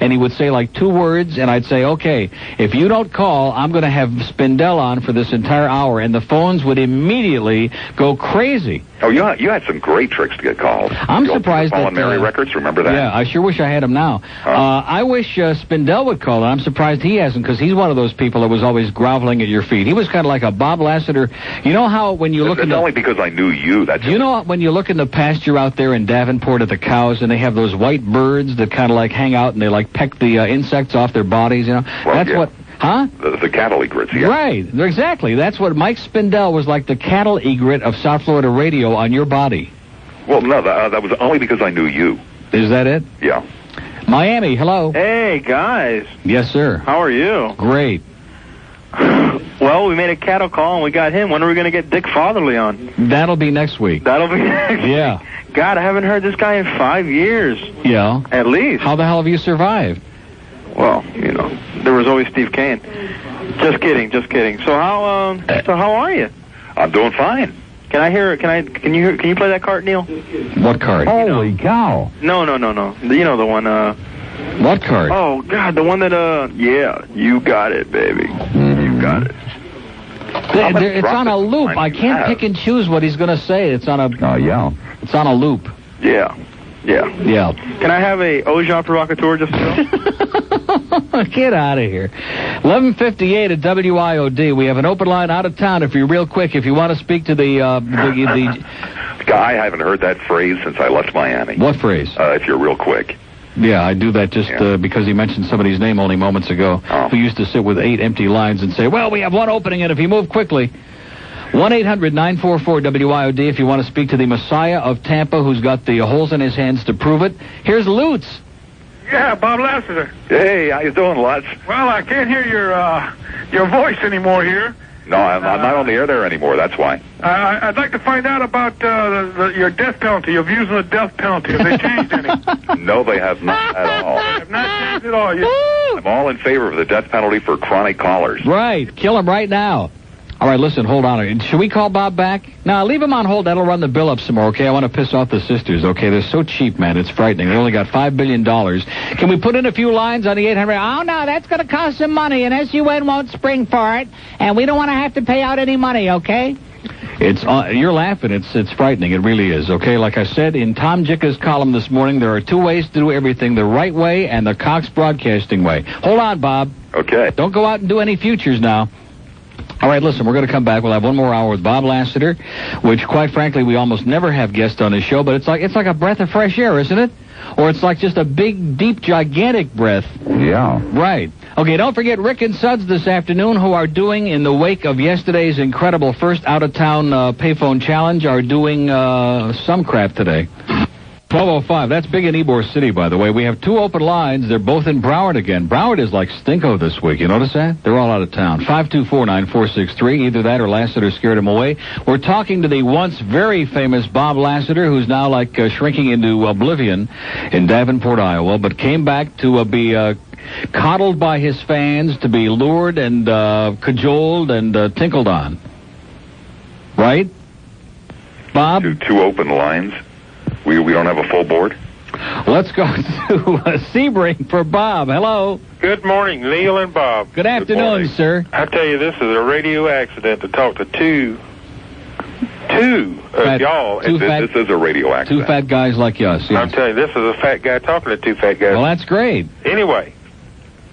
and he would say like 2 words, and I'd say, okay, if you don't call, I'm going to have Spindell on for this entire hour, and the phones would immediately go crazy.
Oh, you had some great tricks to get called.
I'm surprised that...
Mary Records, remember that?
Yeah, I sure wish I had him now. I wish Spindell would call, and I'm surprised he hasn't, because he's one of those people that was always groveling at your feet. He was kind of like a Bob Lassiter. You know how when you look
It's only because I knew you.
You know when you look in the pasture out there in Davenport at the cows, and they have those white birds that kind of like hang out, and they like peck the insects off their bodies, you know?
Well,
that's what... Huh?
The cattle egrets, yeah.
Right, exactly. That's what Mike Spindell was like, the cattle egret of South Florida radio on your body.
Well, no, that was only because I knew you.
Is that it?
Yeah.
Miami, hello.
Hey, guys.
Yes, sir.
How are you?
Great.
Well, we made a cattle call, and we got him. When are we going to get Dick Fatherly on?
That'll be next week.
That'll be next week.
Yeah.
God, I haven't heard this guy in 5 years.
Yeah.
At least.
How the hell have you survived?
Well, you know, there was always Steve Kane. Just kidding. So how are you?
I'm doing fine.
Can you play that card, Neil?
What card?
Holy cow.
No. You know the one,
What card?
Oh, God, the one that, yeah, you got it, baby. You got it.
It's on a loop. I can't pick and choose what he's going to say. It's on a...
Oh, yeah.
It's on a loop.
Yeah. Can I have a Oja provocateur just to
Get out of here. 11:58 at WIOD. We have an open line out of town. If you're real quick, if you want to speak to the
Guy, I haven't heard that phrase since I left Miami.
What phrase?
If you're real quick.
Yeah, I do that just because he mentioned somebody's name only moments ago who used to sit with 8 empty lines and say, well, we have one opening, and if you move quickly... 1-800-944-WIOD if you want to speak to the Messiah of Tampa who's got the holes in his hands to prove it. Here's Lutz.
Yeah, Bob Lassiter.
Hey, how you doing, Lutz?
Well, I can't hear your voice anymore here.
No, I'm not on the air there anymore, that's why.
I'd like to find out about your death penalty, your views on the death penalty. Have they changed any?
No, they have not at all.
They have not changed at all.
I'm all in favor of the death penalty for chronic callers.
Right. Kill him right now. All right, listen, hold on. Should we call Bob back? No, leave him on hold. That'll run the bill up some more, okay? I want to piss off the sisters, okay? They're so cheap, man. It's frightening. They only got $5 billion. Can we put in a few lines on the 800? Oh, no, that's going to cost some money, and SUN won't spring for it, and we don't want to have to pay out any money, okay? It's you're laughing. It's frightening. It really is, okay? Like I said in Tom Jicka's column this morning, there are 2 ways to do everything, the right way and the Cox Broadcasting way. Hold on, Bob.
Okay.
Don't go out and do any futures now. All right, listen, we're going to come back. We'll have one more hour with Bob Lassiter, which, quite frankly, we almost never have guests on his show, but it's like a breath of fresh air, isn't it? Or it's like just a big, deep, gigantic breath.
Yeah.
Right. Okay, don't forget Rick and Suds this afternoon, who are doing, in the wake of yesterday's incredible first out-of-town payphone challenge, are doing some crap today. 12:05. That's big in Ybor City, by the way. We have 2 open lines. They're both in Broward again. Broward is like stinko this week. You notice that? They're all out of town. 524-9463. Either that or Lassiter scared him away. We're talking to the once very famous Bob Lassiter, who's now like shrinking into oblivion in Davenport, Iowa, but came back to be coddled by his fans, to be lured and cajoled and tinkled on. Right? Bob?
2 open lines. We don't have a full board?
Let's go to Sebring for Bob. Hello.
Good morning, Neil and Bob.
Good afternoon, sir.
I tell you, this is a radio accident to talk to two of y'all.
This is a radio accident.
2 fat guys like us. Yes.
I'm telling you, this is a fat guy talking to 2 fat guys.
Well, that's great.
Anyway,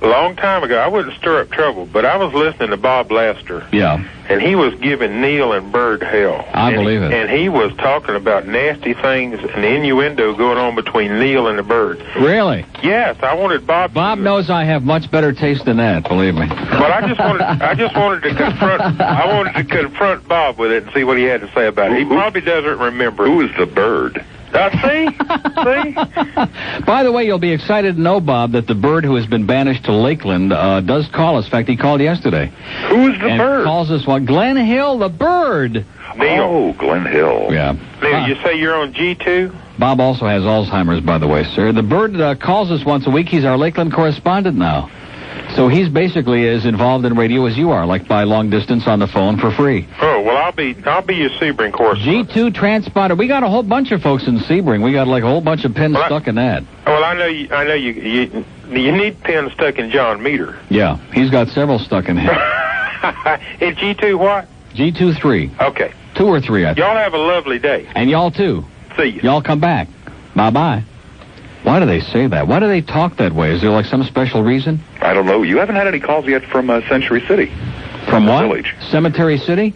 a long time ago, I wouldn't stir up trouble, but I was listening to Bob Lassiter.
Yeah.
And he was giving Neil and Bird hell.
I believe it.
And he was talking about nasty things and innuendo going on between Neil and the Bird.
Really?
Yes, I wanted Bob.
Bob knows I have much better taste than that, believe me.
But I just wanted to confront. I wanted to confront Bob with it and see what he had to say about it. He probably doesn't remember.
Who is the Bird?
See?
By the way, you'll be excited to know, Bob, that the Bird, who has been banished to Lakeland, does call us. In fact, he called yesterday.
Who is the Bird?
Calls us what? Glenn Hill, the Bird.
Neil.
Oh, Glenn Hill.
Yeah.
Neil, you say you're on G2?
Bob also has Alzheimer's, by the way, sir. The Bird calls us once a week. He's our Lakeland correspondent now. So he's basically as involved in radio as you are, like by long distance on the phone for free.
Oh, well, I'll be your Sebring correspondent.
G2 transponder. We got a whole bunch of folks in Sebring. We got like a whole bunch of pins stuck in that.
Well, I know you need pins stuck in John Meter.
Yeah, he's got several stuck in him.
Is G2 what?
G2 3.
Okay.
2 or 3, I think.
Y'all have a lovely day.
And y'all too.
See you.
Y'all come back. Bye-bye. Why do they say that? Why do they talk that way? Is there like some special reason?
I don't know. You haven't had any calls yet from Century City.
From what?
Village.
Cemetery City?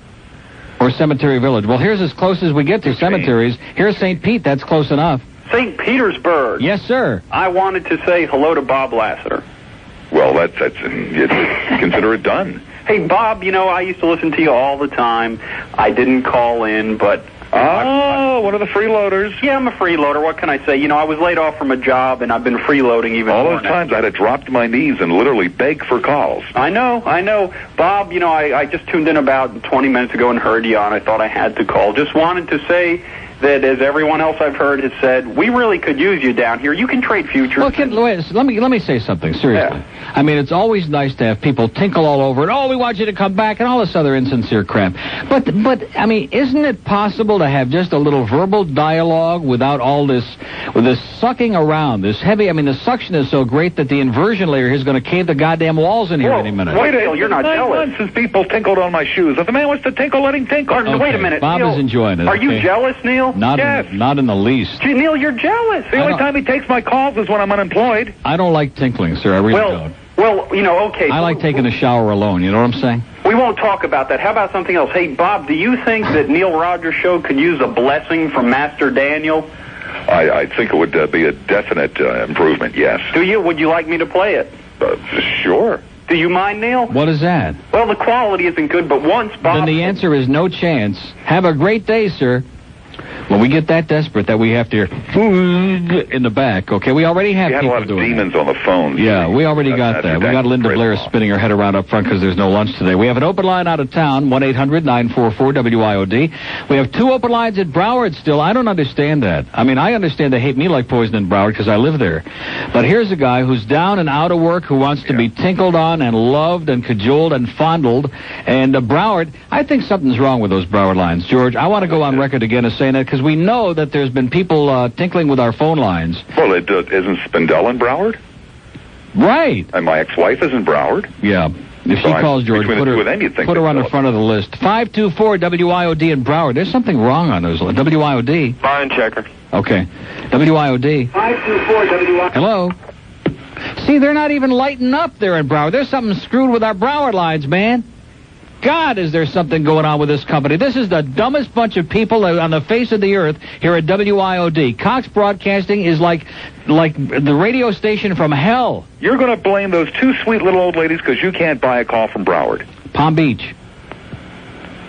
Or Cemetery Village? Well, here's as close as we get to cemeteries. Here's St. Pete. That's close enough.
St. Petersburg.
Yes, sir.
I wanted to say hello to Bob Lassiter.
Well, that's consider it done.
Hey, Bob, I used to listen to you all the time. I didn't call in, but...
one of the freeloaders.
Yeah, I'm a freeloader. What can I say? I was laid off from a job, and I've been freeloading even
all
more.
Those times I had to drop to my knees and literally beg for calls.
I know. Bob, I just tuned in about 20 minutes ago and heard you on. I thought I had to call. Just wanted to say that, as everyone else I've heard has said, we really could use you down here. You can trade futures.
Well, let me say something, seriously.
Yeah.
I mean, it's always nice to have people tinkle all over it. Oh, we want you to come back and all this other insincere crap. But I mean, isn't it possible to have just a little verbal dialogue without all this, with this sucking around, this heavy, I mean, the suction is so great that the inversion layer here is going to cave the goddamn walls in here any minute.
Wait, you're not jealous. 9 months since people tinkled on my shoes. If the man wants to tinkle, let him tinkle.
Okay,
wait a minute,
Bob
Neil,
is enjoying it.
Are you jealous, Neil?
Not in the least.
Gee, Neil, you're jealous.
The only time he takes my calls is when I'm unemployed.
I don't like tinkling, sir. I really don't.
Well, okay.
I like taking a shower alone. You know what I'm saying?
We won't talk about that. How about something else? Hey, Bob, do you think that Neil Rogers' show could use a blessing from Master Daniel?
I think it would be a definite improvement, yes.
Do you? Would you like me to play it?
Sure.
Do you mind, Neil?
What is that?
Well, the quality isn't good, but once Bob...
Then the answer is no chance. Have a great day, sir. When we get that desperate that we have to hear in the back, okay? We already have people doing
a lot of demons on the phone.
Yeah, we already got that. We got Linda Blair spinning her head around up front because there's no lunch today. We have an open line out of town, 1-800-944-WIOD. We have 2 open lines at Broward still. I don't understand that. I mean, I understand they hate me like poison in Broward because I live there. But here's a guy who's down and out of work who wants to be tinkled on and loved and cajoled and fondled. And Broward, I think something's wrong with those Broward lines. George, I want to go on record again as saying that because we know that there's been people tinkling with our phone lines.
Well, isn't Spindell in Broward?
Right.
And my ex-wife is in Broward.
Yeah. If she calls, George, put her on the front of the list. 524-WIOD in Broward. There's something wrong on those. WIOD.
Line checker.
Okay. WIOD.
524-WIOD.
Hello. See, they're not even lighting up there in Broward. There's something screwed with our Broward lines, man. God, is there something going on with this company? This is the dumbest bunch of people on the face of the earth here at WIOD. Cox Broadcasting is like the radio station from hell.
You're going to blame those 2 sweet little old ladies because you can't buy a call from Broward.
Palm Beach.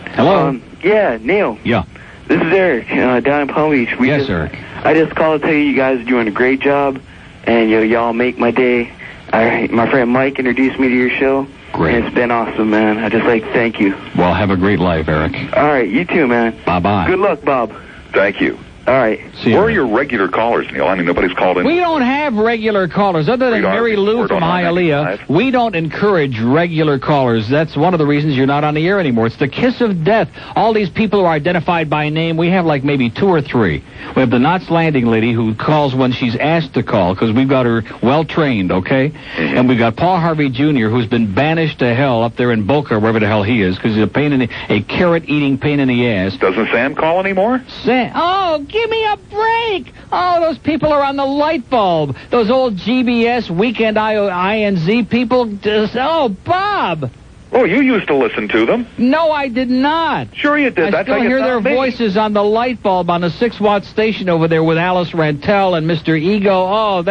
Hello?
Yeah, Neil.
Yeah.
This is Eric down in Palm Beach.
Yes, Eric.
I just called to tell you guys are doing a great job, and y'all make my day. My friend Mike introduced me to your show.
Great.
And it's been awesome, man. I just like to thank you.
Well, have a great life, Eric.
All right, you too, man.
Bye-bye.
Good luck, Bob.
Thank you.
All right.
See you.
Where are your regular callers, Neil? I mean, nobody's called in.
We don't have regular callers. Other than Mary Lou from Hialeah, we don't encourage regular callers. That's one of the reasons you're not on the air anymore. It's the kiss of death. All these people who are identified by name, we have like maybe 2 or 3. We have the Knott's Landing lady who calls when she's asked to call because we've got her well-trained, okay? Mm-hmm. And we've got Paul Harvey Jr., who's been banished to hell up there in Boca, wherever the hell he is, because he's a carrot-eating pain in the ass.
Doesn't Sam call anymore?
Sam? Oh, give me a break! Oh, those people are on the light bulb. Those old GBS Weekend INZ people. Oh, Bob!
Oh, you used to listen to them.
No, I did not.
Sure you did.
I still hear their voices on the light bulb on the 6-watt station over there with Alice Rantel and Mr. Ego.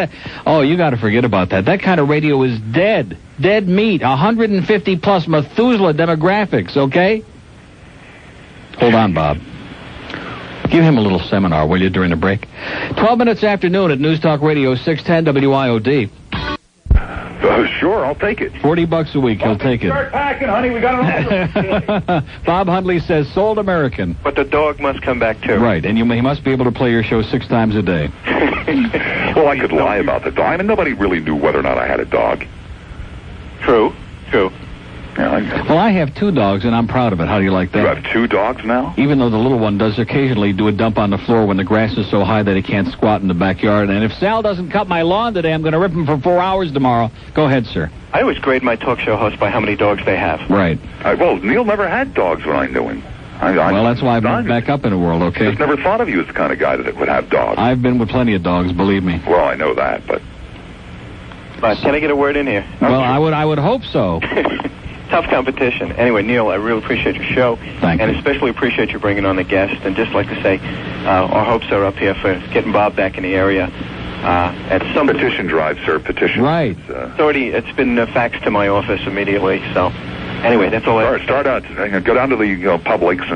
Oh, you got to forget about that. That kind of radio is dead. Dead meat. 150-plus Methuselah demographics, okay? Hold on, Bob. Give him a little seminar, will you, during the break? 12 minutes after noon at News Talk Radio 610 WIOD.
Sure, I'll take it.
$40 a week, he'll take it.
Start packing, honey. We got
it. Bob Hundley says, sold American.
But the dog must come back, too.
Right, and he must be able to play your show 6 times a day.
Well, I could lie about the dog. I mean, nobody really knew whether or not I had a dog.
True.
Yeah,
Well, I have 2 dogs, and I'm proud of it. How do you like that?
You have 2 dogs now?
Even though the little one does occasionally do a dump on the floor when the grass is so high that he can't squat in the backyard. And if Sal doesn't cut my lawn today, I'm going to rip him for 4 hours tomorrow. Go ahead, sir.
I always grade my talk show host by how many dogs they have.
Right.
Well, Neil never had dogs when I knew him.
Well, that's why I've moved back up in the world, okay?
I just never thought of you as the kind of guy that would have dogs.
I've been with plenty of dogs, believe me.
Well, I know that, but...
Can I get a word in here?
Well, I would hope so.
Tough competition. Anyway, Neil, I really appreciate your show.
Thank you.
And especially appreciate you bringing on the guest. And just like to say, our hopes are up here for getting Bob back in the area. At some
petition drive, sir. Petition.
Right.
It's been faxed to my office immediately. So, anyway, that's all.
Start out. Go down to the Publix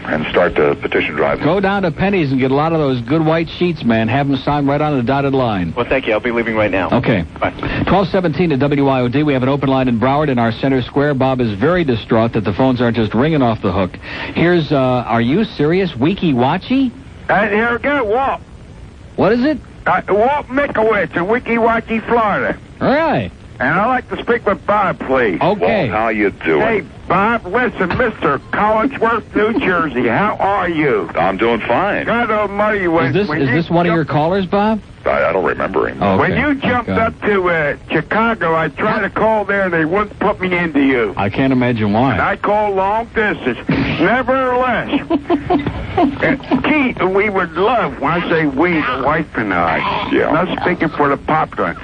and start the petition drive.
Go down to Penny's and get a lot of those good white sheets, man. Have them signed right on the dotted line.
Well, thank you. I'll be leaving right now.
Okay.
Bye.
1217 at WIOD. We have an open line in Broward in our center square. Bob is very distraught that the phones aren't just ringing off the hook. Here's, are you serious? Weeki-Wachi?
Here, get Walt.
What is it?
Walt Mikowitz in Weeki-Wachi, Florida.
All right.
And I'd like to speak with Bob, please.
Okay.
Walt, how you doing?
Hey, Bob, listen, Mr. Collinsworth, New Jersey, how are you?
I'm doing fine.
God almighty,
Is this one of your callers, Bob?
I don't remember him.
Okay.
When you jumped up to Chicago, I tried to call there, and they wouldn't put me into you.
I can't imagine why.
And I called long distance. Nevertheless, Keith, we would love, when I say we, the wife and I, not speaking for the Popguns,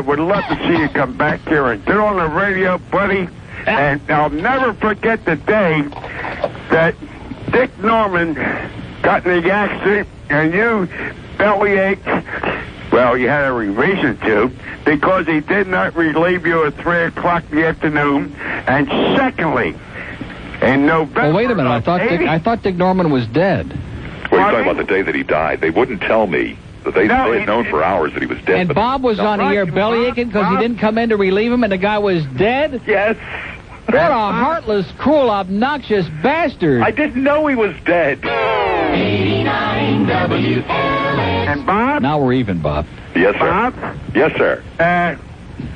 would love to see you come back here and get on the radio, buddy. And I'll never forget the day that Dick Norman got in the accident and you bellyached. Well, you had every reason to, because he did not relieve you at 3 o'clock in the afternoon. And secondly, in November.
Well, wait a minute. I thought Dick Norman was dead.
Well, you're talking about the day that he died. They wouldn't tell me. They had known for hours that he was dead.
And Bob was on the air belly aching because he didn't come in to relieve him, and the guy was dead?
Yes.
What a heartless, cruel, obnoxious bastard.
I didn't know he was dead.
89 WFLA. And Bob?
Now we're even, Bob.
Yes, sir.
Bob?
Yes, sir.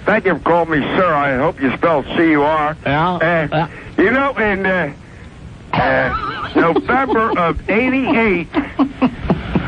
Thank you for calling me sir. I hope you spell C-U-R.
Yeah.
You know, in November of 88...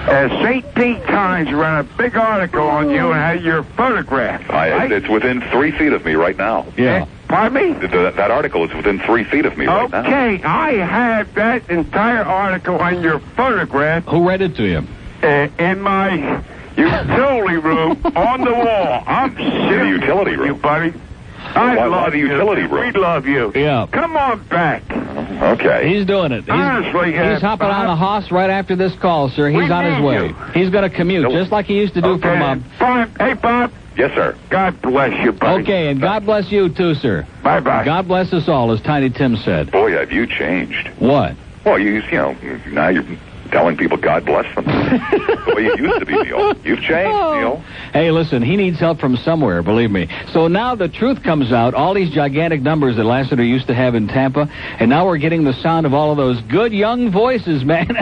St. Pete Times ran a big article on you and had your photograph. Right?
It's within 3 feet of me right now.
Yeah.
Pardon me?
That article is within 3 feet of me right now.
Okay, I have that entire article on your photograph.
Who read it to you?
In my utility room on the wall. I'm serious.
The utility room?
You, buddy. I love
the utility room.
We love you.
Yeah.
Come on back.
Okay.
He's doing it.
Honestly,
he's hopping on a hoss right after this call, sir. He's on his way. He's going to commute, just like he used to do from...
Fine. Hey, Bob.
Yes, sir.
God bless you, buddy.
Okay, and God bless you, too, sir.
Bye-bye.
God bless us all, as Tiny Tim said.
Boy, have you changed.
What?
Well, you know, now you're telling people God bless them. The way you used to be, Neil. You've changed, Neil.
Hey, listen, he needs help from somewhere, believe me. So now the truth comes out, all these gigantic numbers that Lassiter used to have in Tampa, and now we're getting the sound of all of those good young voices, man.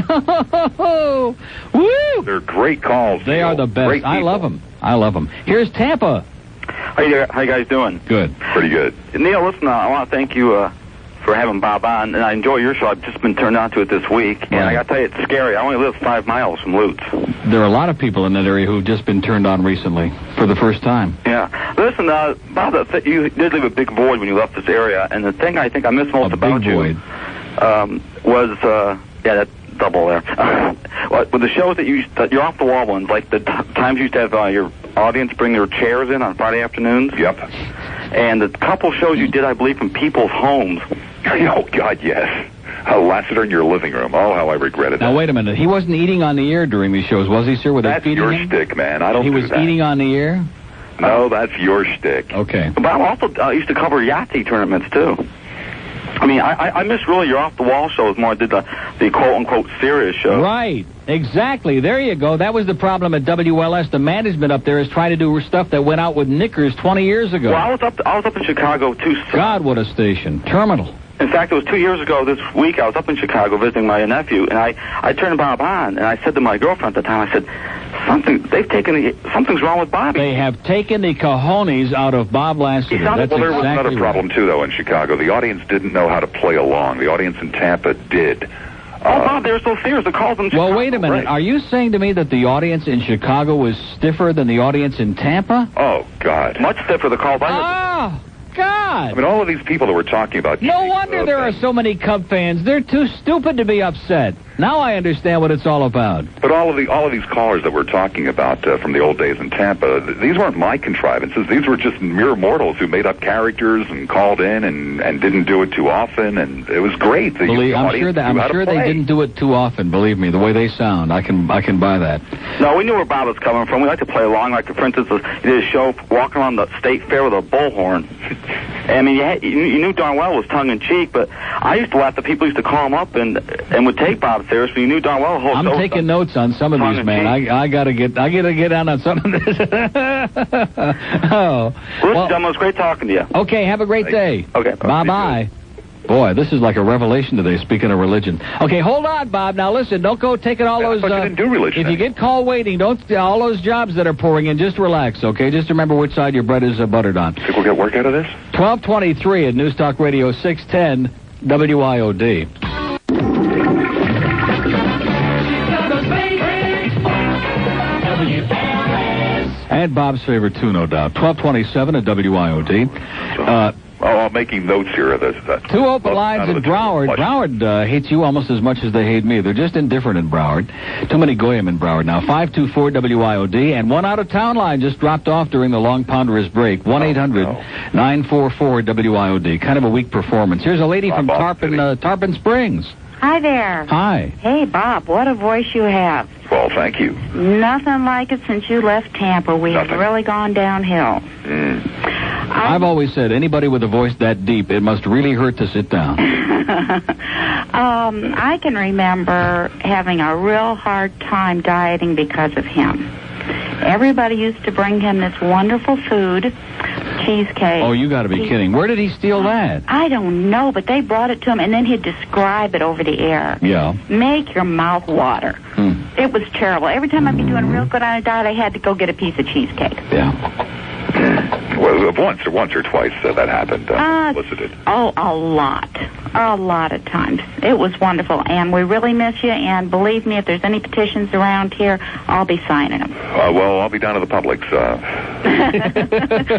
Woo!
They're great calls,
They
Neil.
are the best. I love them. I love them. Here's Tampa.
How you guys doing?
Good.
Pretty good.
Neil, listen, I want to thank you for having Bob on, and I enjoy your show. I've just been turned on to it this week, and I got to tell you, it's scary. I only live 5 miles from Lutz.
There are a lot of people in that area who've just been turned on recently for the first time.
Yeah. Listen, Bob, you did leave a big void when you left this area, and the thing I think I miss most about you was, that double there. With the shows that you're off the wall ones, like the times you used to have your audience bring their chairs in on Friday afternoons.
Yep.
And the couple shows you did, I believe, from people's homes.
Oh, God, yes. Lassiter in your living room. Oh, how I regretted that.
Now, wait a minute. He wasn't eating on the air during these shows, was he, sir? Were they feeding
your
him?
shtick, man. I don't
He
do
was
that.
eating on the air?
No, that's your shtick.
Okay.
But I also used to cover Yahtzee tournaments, too. I mean, I miss really your off-the-wall shows more. I did the quote-unquote serious show.
Right. Exactly. There you go. That was the problem at WLS. The management up there is trying to do stuff that went out with knickers 20 years ago.
Well, I was up in Chicago, too.
God, what a station. Terminal.
In fact, it was 2 years ago this week. I was up in Chicago visiting my nephew, and I turned Bob on, and I said to my girlfriend at the time, I said,
something's wrong with Bobby.
They have taken the cojones out of Bob Lassiter. That's
there was
exactly
another problem, too, though, in Chicago. The audience didn't know how to play along. The audience in Tampa did.
Bob, they were so serious. The calls in Chicago.
Well, wait a minute.
Right.
Are you saying to me that the audience in Chicago was stiffer than the audience in Tampa?
Oh, God.
Much stiffer, the calls.
Oh, God.
I mean, all of these people that we're talking about...
No wonder there are so many Cub fans. They're too stupid to be upset. Now I understand what it's all about.
But all of these callers that we're talking about from the old days in Tampa, these weren't my contrivances. These were just mere mortals who made up characters and called in and didn't do it too often, and it was great.
I'm sure they didn't do it too often. Believe me, the way they sound, I can buy that.
No, we knew where Bob was coming from. We like to play along, like for instance, he did a show walking around the state fair with a bullhorn. I mean, you knew darn well it was tongue in cheek, but I used to laugh at people used to call him up and would take Bob seriously. You knew darn well the whole show.
I'm taking notes on some of these, man. I gotta get down on some of this. Oh,
well, gentlemen, it's great talking to you.
Okay, have a great day.
Okay,
bye. Boy, this is like a revelation today, speaking of religion. Okay, hold on, Bob. Now, listen, don't go taking all those...
you didn't do religion.
If you get call waiting, don't... all those jobs that are pouring in, just relax, okay? Just remember which side your bread is buttered on.
Think we'll get work out of this?
1223 at News Talk Radio 610 WIOD. And Bob's favorite, too, no doubt. 1227 at WIOD.
I'm making notes here of this.
Two open lines in Broward. Broward hates you almost as much as they hate me. They're just indifferent in Broward. Too many goyim in Broward now. 524 WIOD. And one out-of-town line just dropped off during the long ponderous break. 1-800-944 WIOD. Kind of a weak performance. Here's a lady from Tarpon Springs.
Hi there.
Hi.
Hey, Bob, what a voice you have.
Well, thank you.
Nothing like it since you left Tampa. We have really gone downhill.
I've always said, anybody with a voice that deep, it must really hurt to sit down.
I can remember having a real hard time dieting because of him. Everybody used to bring him this wonderful food, cheesecake.
Oh, you got to be kidding. Where did he steal that?
I don't know, but they brought it to him, and then he'd describe it over the air.
Yeah.
Make your mouth water. It was terrible. Every time I'd be doing real good on a diet, I had to go get a piece of cheesecake.
Yeah.
Well, once or twice that happened. Elicited.
Oh, a lot of times. It was wonderful, and we really miss you. And believe me, if there's any petitions around here, I'll be signing them.
Well, I'll be down to the Publix.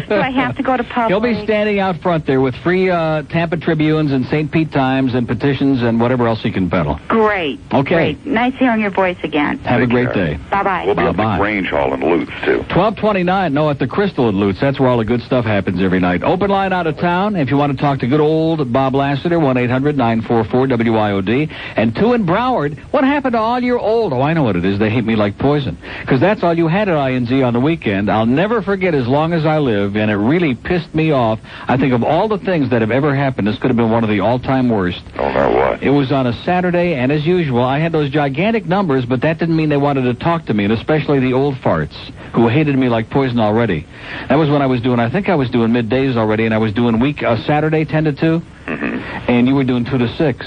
Do I have to go to Publix?
He'll be standing out front there with free Tampa Tribunes and St. Pete Times and petitions and whatever else he can peddle.
Great.
Okay.
Great. Nice hearing your voice again.
Have a great day.
Bye-bye.
We'll be at the Grange Hall in Lutz, too.
1229, no, at the Crystal in Lutz. That's where all the good stuff happens every night. Open line out of town. If you want to talk to good old Bob Lassiter, 1-800-944-WIOD. And two in Broward. What happened to all your old? Oh, I know what it is. They hate me like poison. Because that's all you had at INZ on the weekend. I'll never forget as long as I live, and it really pissed me off. I think of all the things that have ever happened, this could have been one of the all-time worst.
Oh, no, what?
It was on a Saturday, and as usual, I had those gigantic numbers, but that didn't mean they wanted to talk to me, and especially the old farts, who hated me like poison already. That was when I was doing, I think I was doing middays already, and I was doing Saturday 10 to 2, and you were doing 2 to 6.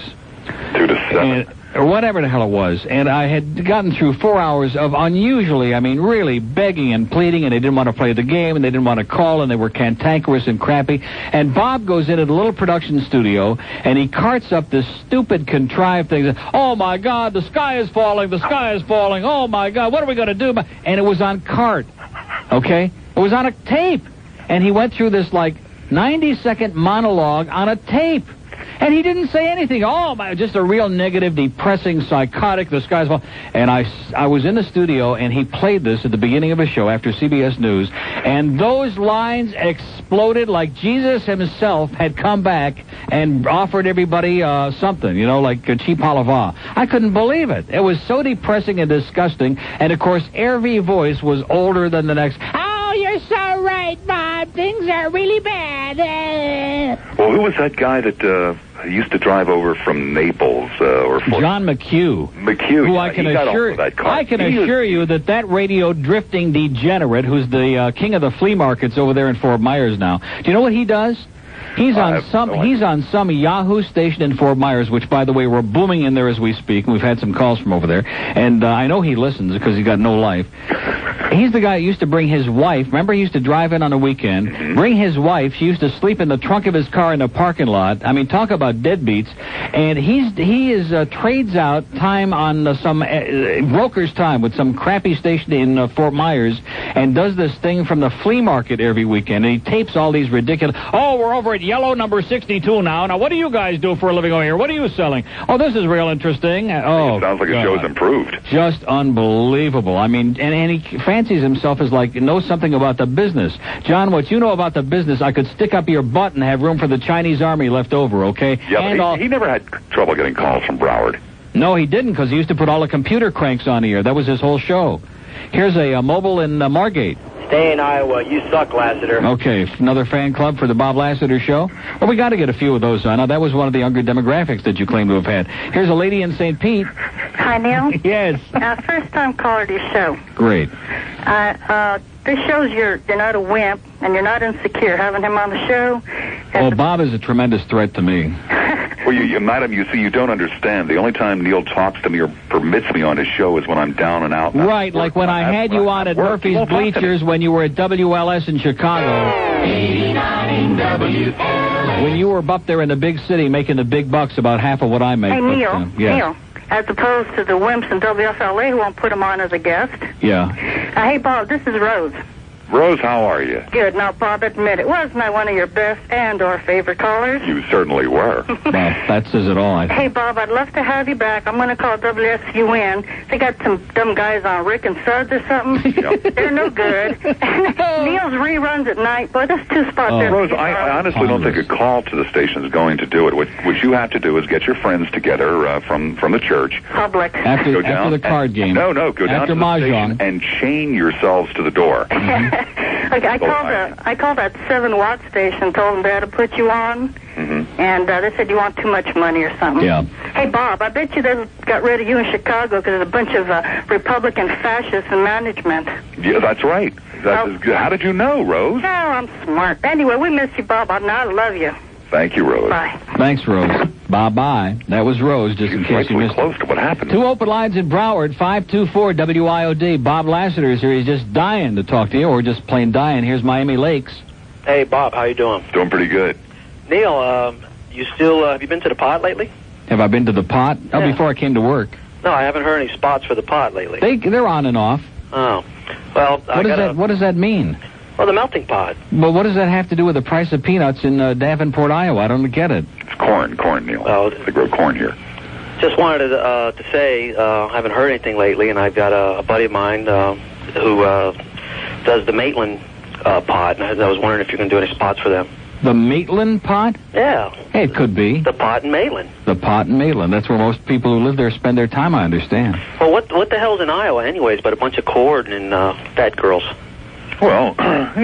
2 to 7.
Or whatever the hell it was. And I had gotten through 4 hours of unusually, I mean, really begging and pleading, and they didn't want to play the game, and they didn't want to call, and they were cantankerous and crappy. And Bob goes into the little production studio, and he carts up this stupid contrived thing. Oh, my God, the sky is falling, the sky is falling. Oh, my God, what are we going to do? And it was on cart, okay? It was on a tape. And he went through this, 90-second monologue on a tape. And he didn't say anything. Oh, my, just a real negative, depressing, psychotic, the sky's falling. And I was in the studio, and he played this at the beginning of a show after CBS News, and those lines exploded like Jesus himself had come back and offered everybody something, like a cheap halava. I couldn't believe it. It was so depressing and disgusting, and, of course, every voice was older than the next. Oh, you're so right, Bob. Things are really bad.
Well, who was that guy that used to drive over from Naples?
John McHugh. Who I can assure you that radio drifting degenerate, who's the king of the flea markets over there in Fort Myers now. Do you know what he does? He's on some Yahoo station in Fort Myers, which, by the way, we're booming in there as we speak. We've had some calls from over there, and I know he listens because he's got no life. He's the guy who used to bring his wife. Remember, he used to drive in on a weekend, bring his wife. She used to sleep in the trunk of his car in the parking lot. I mean, talk about deadbeats. And he trades out time on some broker's time with some crappy station in Fort Myers, and does this thing from the flea market every weekend. And he tapes all these ridiculous. Oh, we're over at yellow number 62 now. Now, what do you guys do for a living over here? What are you selling? Oh, this is real interesting. Oh,
it sounds like a show's improved.
Just unbelievable. I mean, and he fancies himself as like knows something about the business. John, what you know about the business, I could stick up your butt and have room for the Chinese army left over, okay?
Yeah, but he never had trouble getting calls from Broward.
No, he didn't, because he used to put all the computer cranks on the air. That was his whole show. Here's a mobile in Margate.
Stay in Iowa. You suck, Lassiter.
Okay, another fan club for the Bob Lassiter Show? Well, we got to get a few of those on. Now, that was one of the younger demographics that you claim to have had. Here's a lady in St. Pete.
Hi, Neil.
Yes.
First-time caller to your show.
Great.
This shows you're not a wimp and you're not insecure. Having him on the show.
Well, Bob is a tremendous threat to me.
Well, madam, you see, you don't understand. The only time Neil talks to me or permits me on his show is when I'm down and out.
Right, like when I had you on at Murphy's Bleachers when you were at WLS in Chicago. 89 WFLA. When you were up there in the big city making the big bucks, about half of what I make.
Hey, Neil.
Yes.
Neil. As opposed to the wimps in WFLA who won't put him on as a guest.
Yeah.
Hey, Bob, this is Rose.
Rose, how are you?
Good. Now, Bob, admit it. Wasn't I one of your best and/or favorite callers?
You certainly were.
Well, that says it all.
Hey, Bob, I'd love to have you back. I'm going to call WSUN. They got some dumb guys on Rick and Suds or something. Yep. They're no good. Neil's reruns at night. Boy, there's two spots there.
Rose, I honestly don't think a call to the station is going to do it. What you have to do is get your friends together from the church.
Public.
After the card game.
No, go down to the station and chain yourselves to the door.
Okay, I called that 7-watt station, told them they had to put you on, and they said you want too much money or something.
Yeah.
Hey, Bob, I bet you they got rid of you in Chicago because there's a bunch of Republican fascists in management.
Yeah, that's right. How did you know, Rose?
Oh, I'm smart. Anyway, we miss you, Bob. I love you.
Thank you, Rose.
Bye.
Thanks, Rose. Bye-bye. That was Rose, just in case you missed
close to what happened.
2 open lines in Broward, 524 WIOD. Bob Lassiter is here. He's just dying to talk to you, or just plain dying. Here's Miami Lakes.
Hey, Bob, how you doing?
Doing pretty good.
Neil, you still, have you been to the pot lately?
Have I been to the pot? Oh,
Yeah.
Before I came to work.
No, I haven't heard any spots for the pot lately.
They're on and off.
Oh. Well,
What does that mean?
Well, the melting pot.
But what does that have to do with the price of peanuts in Davenport, Iowa? I don't get it.
It's corn, Neil.
Oh,
they grow corn here.
Just wanted to say, I haven't heard anything lately, and I've got a buddy of mine who does the Maitland pot, and I was wondering if you can do any spots for them.
The Maitland pot?
Yeah.
Hey, it could be.
The pot in Maitland.
The pot in Maitland. That's where most people who live there spend their time, I understand.
Well, what the hell's in Iowa anyways but a bunch of corn and fat girls?
Well, not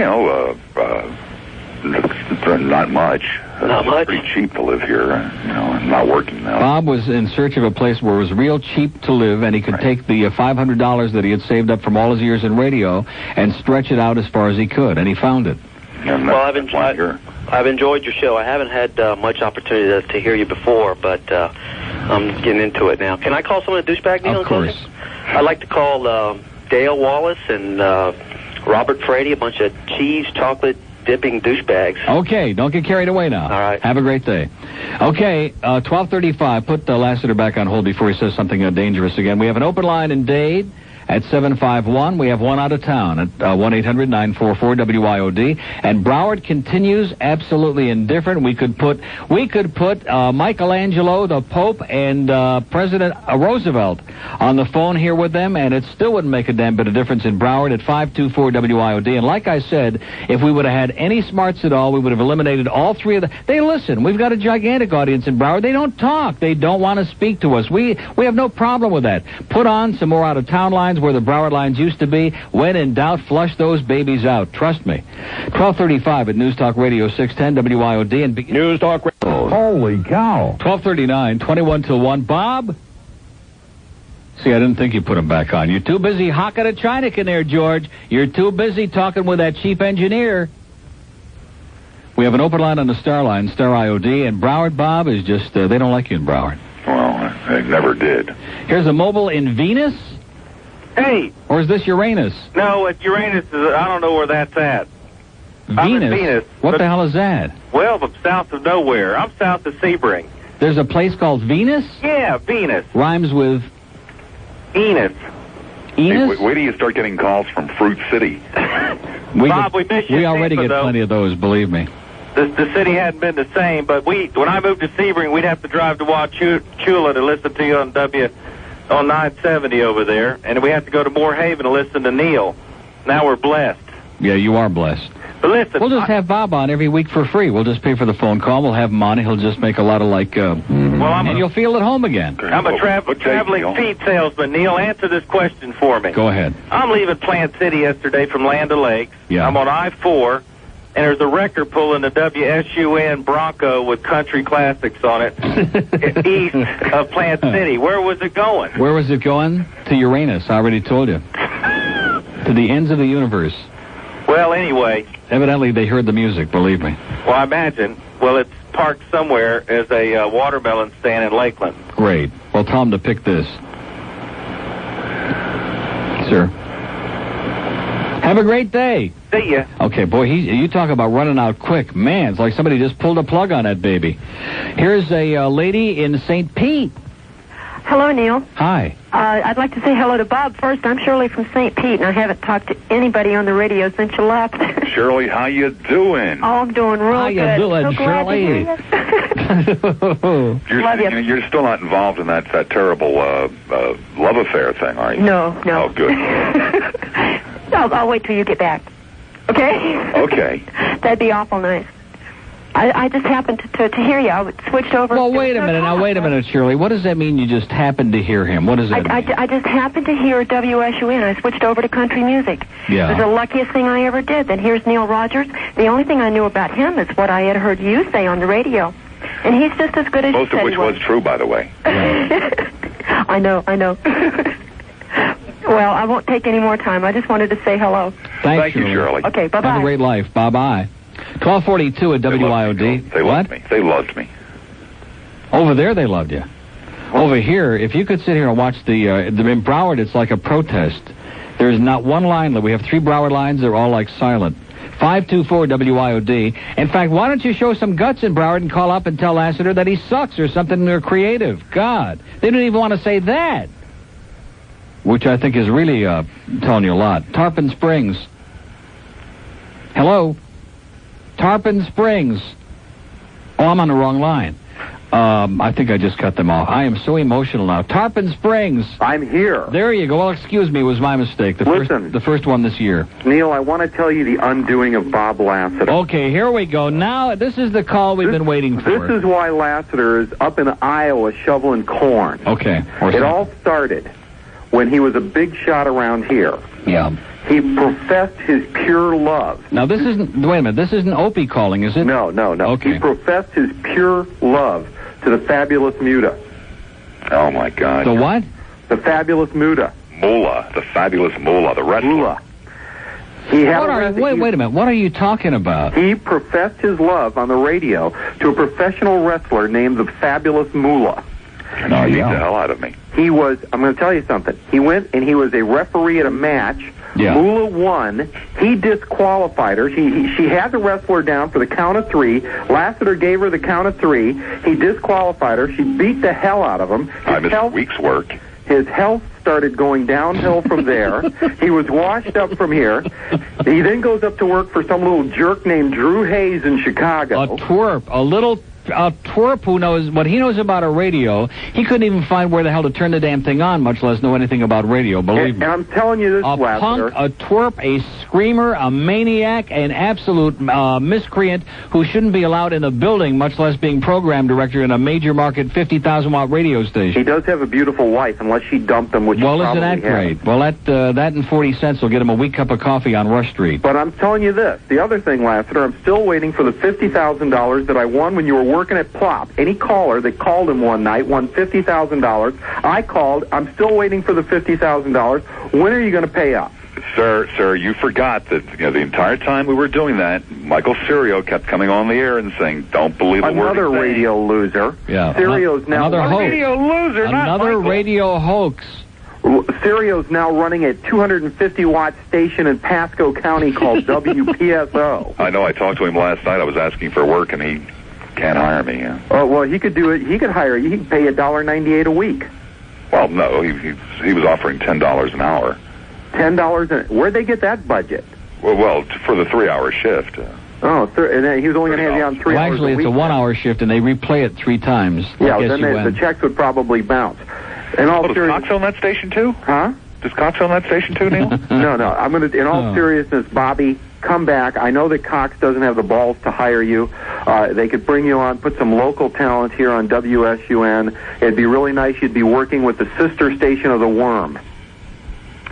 much.
Not much?
It's pretty cheap to live here. I'm not working now.
Bob was in search of a place where it was real cheap to live, and he could take the $500 that he had saved up from all his years in radio and stretch it out as far as he could, and he found it.
Well, I've enjoyed your show. I haven't had much opportunity to hear you before, but I'm getting into it now. Can I call someone a douchebag, Neil?
Of course.
I'd like to call Dale Wallace and Robert Frady a bunch of cheese, chocolate, dipping douchebags.
Okay, don't get carried away now.
All right.
Have a great day. Okay, 12:35. Put Lassiter back on hold before he says something dangerous again. We have an open line in Dade at 751. We have one out of town at 1-800-944-WIOD. And Broward continues absolutely indifferent. We could put Michelangelo, the Pope, and President Roosevelt on the phone here with them, and it still wouldn't make a damn bit of difference in Broward at 524-WIOD. And like I said, if we would have had any smarts at all, we would have eliminated all three of them. They listen. We've got a gigantic audience in Broward. They don't talk. They don't want to speak to us. We have no problem with that. Put on some more out-of-town lines where the Broward lines used to be. When in doubt, flush those babies out. Trust me. 12:35 at News Talk Radio 610 WIOD and News Talk Radio.
Holy cow.
12:39, 21 till 1. Bob? See, I didn't think you put him back on. You're too busy hocking a Chinakin there, George. You're too busy talking with that chief engineer. We have an open line on the Star line, Star IOD, and Broward, Bob, is just, they don't like you in Broward.
Well, they never did.
Here's a mobile in Venus?
Hey.
Or is this Uranus?
No, Uranus is, I don't know where that's at.
Venus?
I'm in Venus.
What the hell is that?
Well, I'm south of nowhere. I'm south of Sebring.
There's a place called Venus?
Yeah, Venus.
Rhymes with?
Enos.
Enos?
Hey, wait till you start getting calls from Fruit City.
Bob, we miss you.
We already get plenty of those, believe me.
The city hadn't been the same, but when I moved to Sebring, we'd have to drive to Wauchula to listen to you on 970 over there, and we have to go to Moore Haven to listen to Neil. Now we're blessed.
Yeah, you are blessed.
But listen,
we'll just have Bob on every week for free. We'll just pay for the phone call. We'll have him on. He'll just make a lot of and you'll feel at home again.
I'm a traveling feed salesman. Neil, answer this question for me.
Go ahead.
I'm leaving Plant City yesterday from Land O'Lakes.
Yeah.
I'm on I-4, and there's a wrecker pulling the WSUN Bronco with country classics on it east of Plant City. Where was it going?
Where was it going? To Uranus. I already told you. To the ends of the universe.
Well, anyway.
Evidently, they heard the music, believe me.
Well, I imagine. Well, it's parked somewhere as a watermelon stand in Lakeland.
Great. Well, tell them to pick this. Sir. Have a great day.
See ya.
Okay, boy, you talk about running out quick. Man, it's like somebody just pulled a plug on that baby. Here's a lady in St. Pete.
Hello, Neil.
Hi.
I'd like to say hello to Bob first. I'm Shirley from St. Pete, and I haven't talked to anybody on the radio since you left.
Shirley, how you doing?
Oh, I'm doing real good.
How you doing,
so glad
Shirley?
To hear you.
You're still not involved in that terrible love affair thing, are you?
No.
Oh, good.
I'll wait till you get back. Okay?
Okay.
That'd be awful nice. I just happened to hear you. I switched over.
Well, wait a minute. Now, wait a minute, Shirley. What does that mean you just happened to hear him? What does that mean?
I just happened to hear WSUN. I switched over to country music.
Yeah.
It was the luckiest thing I ever did. Then here's Neil Rogers. The only thing I knew about him is what I had heard you say on the radio. And he's just as good as you said he was.
Most of which was true, by the way.
I know. Well, I won't take any more time. I just wanted to say hello.
Thank
you, Shirley.
Okay, bye-bye.
Have a great life. Bye-bye. 1242 at WIOD.
They loved me. They loved me.
Over there, they loved you. Over here, if you could sit here and watch in Broward, it's like a protest. There's not one line. We have 3 Broward lines. They're all like silent. 524 WIOD. In fact, why don't you show some guts in Broward and call up and tell Lassiter that he sucks or something they're creative? God, they don't even want to say that. Which I think is really telling you a lot. Tarpon Springs. Hello? Tarpon Springs. Oh, I'm on the wrong line. I think I just cut them off. I am so emotional now. Tarpon Springs.
I'm here.
There you go. Well, excuse me. It was my mistake. The first one this year.
Neil, I want to tell you the undoing of Bob Lassiter.
Okay, here we go. Now, this is the call we've been waiting for.
This is why Lassiter is up in Iowa shoveling corn.
Okay.
It all started when he was a big shot around here.
Yeah.
He professed his pure love.
Now, this isn't... Wait a minute. This isn't Opie calling, is it?
No.
Okay.
He professed his pure love to the fabulous Muta.
Oh, my God.
The what?
The fabulous Muta.
Moolah. The fabulous Moolah. The wrestler.
Moolah. He had
wait a minute. What are you talking about?
He professed his love on the radio to a professional wrestler named the fabulous Moolah.
No, you beat the hell out of me.
He was... I'm going to tell you something. He went and he was a referee at a match.
Yeah.
Moolah won. He disqualified her. She had the wrestler down for the count of 3. Lassiter gave her the count of 3. He disqualified her. She beat the hell out of him.
I missed a week's work.
His health started going downhill from there. He was washed up from here. He then goes up to work for some little jerk named Drew Hayes in Chicago.
A twerp. A twerp who knows what he knows about a radio. He couldn't even find where the hell to turn the damn thing on, much less know anything about radio, believe me.
And I'm telling you this, Lassiter.
A punk, a twerp, a screamer, a maniac, an absolute miscreant who shouldn't be allowed in a building, much less being program director in a major market 50,000-watt radio station.
He does have a beautiful wife, unless she dumped him, which
well,
he probably
isn't that great? Well, that and 40 cents will get him a weak cup of coffee on Rush Street.
But I'm telling you this. The other thing, Lassiter, I'm still waiting for the $50,000 that I won when you were working at Plop. Any caller that called him one night won $50,000. I called. I'm still waiting for the $50,000. When are you going to pay up?
Sir, you forgot that the entire time we were doing that, Michael Serio kept coming on the air and saying, "Don't believe a word."
Another radio loser.
Yeah.
Serio's now
another hoax.
radio loser.
Another radio hoax.
Serio's now running a 250-watt station in Pasco County called WPSO.
I know. I talked to him last night. I was asking for work, and he can't hire me. Yeah.
Oh well, he could do it. He could hire you. He could pay you $1.98 a week.
Well, no, he was offering $10 an hour.
$10 where'd they get that budget?
Well, for the 3-hour shift.
And then he was only going to have you on 3 hours
actually,
a week.
it's a 1-hour shift, and they replay it 3 times.
Yeah, then the checks would probably bounce. And
does Cox own that station too?
Huh?
Does Cox own that station too, Neil?
No. I'm going to. In all seriousness, Bobby, come back. I know that Cox doesn't have the balls to hire you. They could bring you on, put some local talent here on WSUN. It'd be really nice. You'd be working with the sister station of the Worm.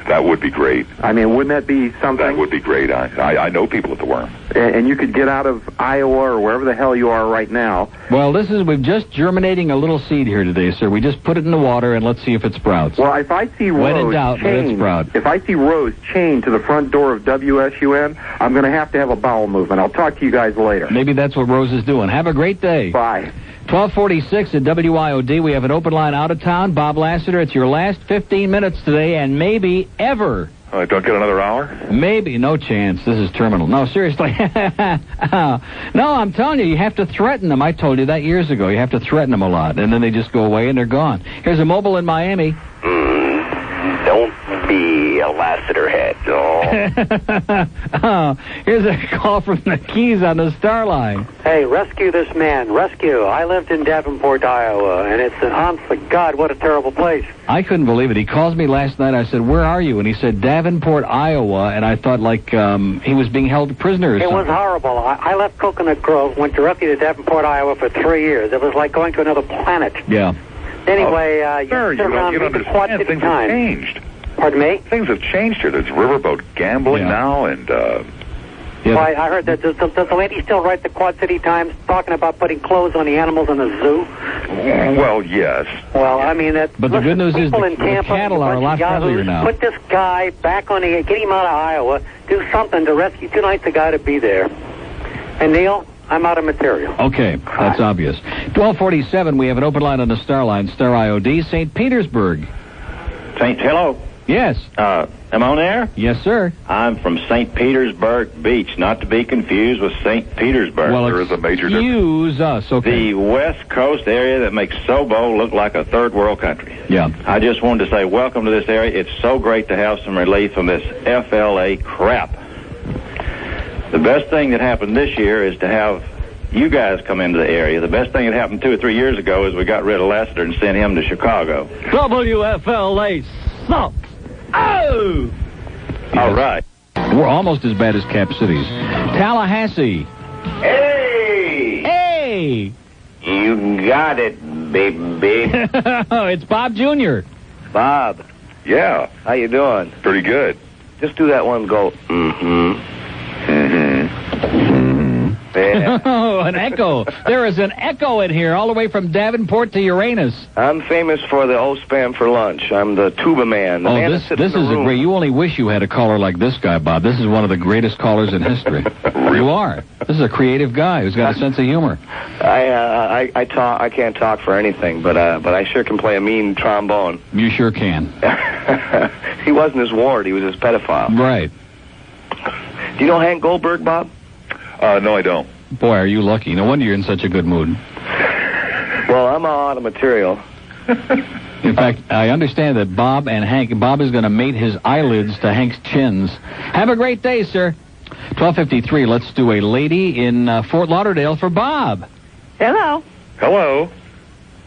That would be great.
I mean, wouldn't that be something?
That would be great. I know people at the Worm.
And you could get out of Iowa or wherever the hell you are right now.
Well, we're just germinating a little seed here today, sir. We just put it in the water and let's see if it sprouts.
Well, if I see
when in doubt, let it sprout.
If I see Rose chained to the front door of WSUN, I'm going to have a bowel movement. I'll talk to you guys later.
Maybe that's what Rose is doing. Have a great day.
Bye.
1246 at WIOD. We have an open line out of town. Bob Lassiter, it's your last 15 minutes today and maybe ever.
Don't get another hour?
Maybe. No chance. This is terminal. No, seriously. No, I'm telling you have to threaten them. I told you that years ago. You have to threaten them a lot, and then they just go away and they're gone. Here's a mobile in Miami.
Don't be a Lassiter head.
Oh, here's a call from the Keys on the Star Line.
Hey, rescue this man. Rescue. I lived in Davenport, Iowa, and it's an honest to God, what a terrible place.
I couldn't believe it. He calls me last night. I said, "Where are you?" And he said, "Davenport, Iowa." And I thought he was being held prisoner or something.
It was horrible. I left Coconut Grove, went directly to Davenport, Iowa for 3 years. It was like going to another planet.
Yeah.
Anyway,
sir, you don't understand. Things have changed.
Pardon me?
Things have changed here. There's riverboat gambling now, and
well, I heard that does the lady still write the Quad City Times talking about putting clothes on the animals in the zoo?
Well, yes.
Well, I mean that.
But the good news is the
Tampa,
cattle are a lot friendlier now.
Put this guy back on get him out of Iowa. Do something to rescue. Too nice the guy to be there. And Neil, I'm out of material.
Okay, that's obvious. 1247, we have an open line on the Star Line, Star IOD, St. Petersburg.
Hello?
Yes.
Am I on air?
Yes, sir.
I'm from St. Petersburg Beach, not to be confused with St. Petersburg.
Well,
there is a major difference.
Excuse us, okay.
The West Coast area that makes Sobo look like a third world country.
Yeah.
I just wanted to say welcome to this area. It's so great to have some relief from this FLA crap. The best thing that happened this year is to have you guys come into the area. The best thing that happened 2 or 3 years ago is we got rid of Lassiter and sent him to Chicago.
WFLA sucks. Oh!
Yeah. All right.
We're almost as bad as Cap Cities. Tallahassee.
Hey!
Hey!
You got it, baby.
It's Bob Jr.
Bob.
Yeah.
How you doing?
Pretty good.
Just do that one go.
Yeah. Oh, an echo. There is an echo in here, all the way from Davenport to Uranus.
I'm famous for the old spam for lunch. I'm the tuba man. The man
this is a great... You only wish you had a caller like this guy, Bob. This is one of the greatest callers in history. You are. This is a creative guy who's got a sense of humor.
I can't talk for anything, but I sure can play a mean trombone.
You sure can.
He wasn't his ward. He was his pedophile.
Right.
Do you know Hank Goldberg, Bob?
No, I don't.
Boy, are you lucky. No wonder you're in such a good mood.
Well, I'm all out of material.
In fact, I understand that Bob is going to mate his eyelids to Hank's chins. Have a great day, sir. 12:53, let's do a lady in Fort Lauderdale for Bob.
Hello.
Hello.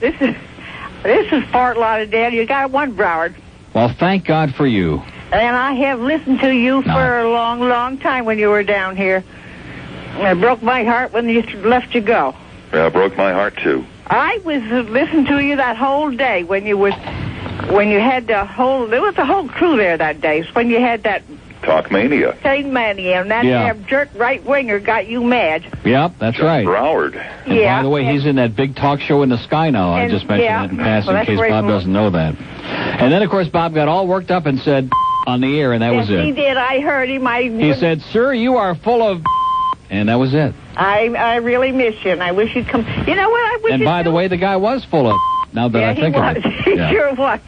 This is Fort Lauderdale. You got one, Broward.
Well, thank God for you.
And I have listened to you for a long, long time when you were down here. It broke my heart when you left you go.
Yeah, it broke my heart, too.
I was listening to you that whole day when you had the whole... There was a whole crew there that day. It's when you had that...
Talkmania.
Talkmania, and that damn jerk right-winger got you mad.
Yep, that's right.
Broward.
And by the way, he's in that big talk show in the sky now. I just mentioned that in passing in case Bob doesn't know that. And then, of course, Bob got all worked up and said, on the air, and that was
Yes, he
it.
did. I heard him.
He said, "Sir, you are full of," and that was it.
I really miss you, and I wish you'd come. You know what? I wish.
And by the way, the guy was full of. Now that I think of it.
He sure was.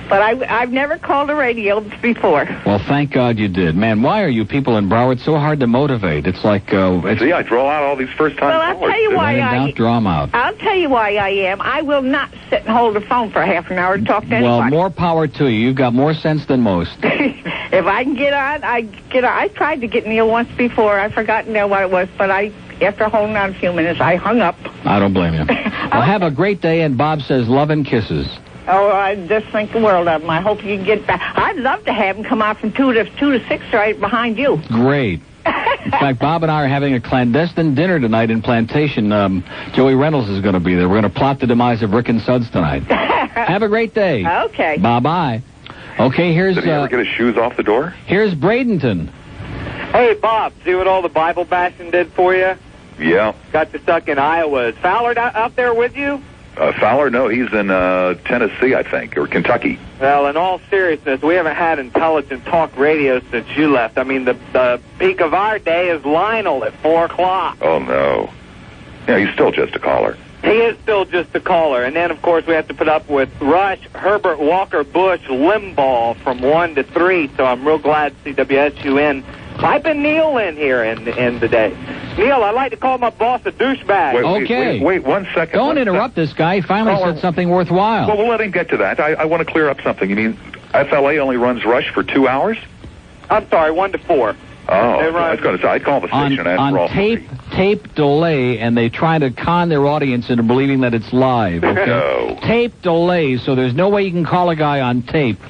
But I've never called a radio before.
Well, thank God you did. Man, why are you people in Broward so hard to motivate? It's like...
See, I draw out all these first-time
Well, I'll tell you why
draw 'em out.
I'll tell you why I am. I will not sit and hold the phone for half an hour to talk to anybody.
Well, more power to you. You've got more sense than most.
If I can get on, I get on. I tried to get Neil once before. I forgot to know what it was, but after holding on a few minutes, I hung up.
I don't blame you. Well, have a great day, and Bob says love and kisses.
Oh, I just think the world of him. I hope you can get back. I'd love to have him come out from 2 to 6 right behind you.
Great. In fact, Bob and I are having a clandestine dinner tonight in Plantation. Joey Reynolds is going to be there. We're going to plot the demise of Rick and Suds tonight. Have a great day.
Okay.
Bye-bye. Okay, here's...
Did he ever get his shoes off the door?
Here's Bradenton.
Hey, Bob, see what all the Bible bashing did for you?
Yeah.
Got you stuck in Iowa. Is Fowler out there with you?
Fowler? No, he's in Tennessee, I think, or Kentucky.
Well, in all seriousness, we haven't had intelligent talk radio since you left. I mean, the peak of our day is Lionel at 4 o'clock.
Oh, no. Yeah, he's still just a caller.
He is still just a caller. And then, of course, we have to put up with Rush, Herbert, Walker, Bush, Limbaugh from 1 to 3. So I'm real glad to see WSUN piping Neil in here in the day. Neil, I'd like to call my boss a douchebag.
Wait 1 second.
Don't interrupt this guy. He finally said something worthwhile.
Well, we'll let him get to that. I want to clear up something. You mean FLA only runs Rush for 2 hours?
I'm sorry, 1 to 4.
Oh, I was going to say, I'd call the station
on tape delay, and they try to con their audience into believing that it's live. Okay?
No.
Tape delay, so there's no way you can call a guy on tape.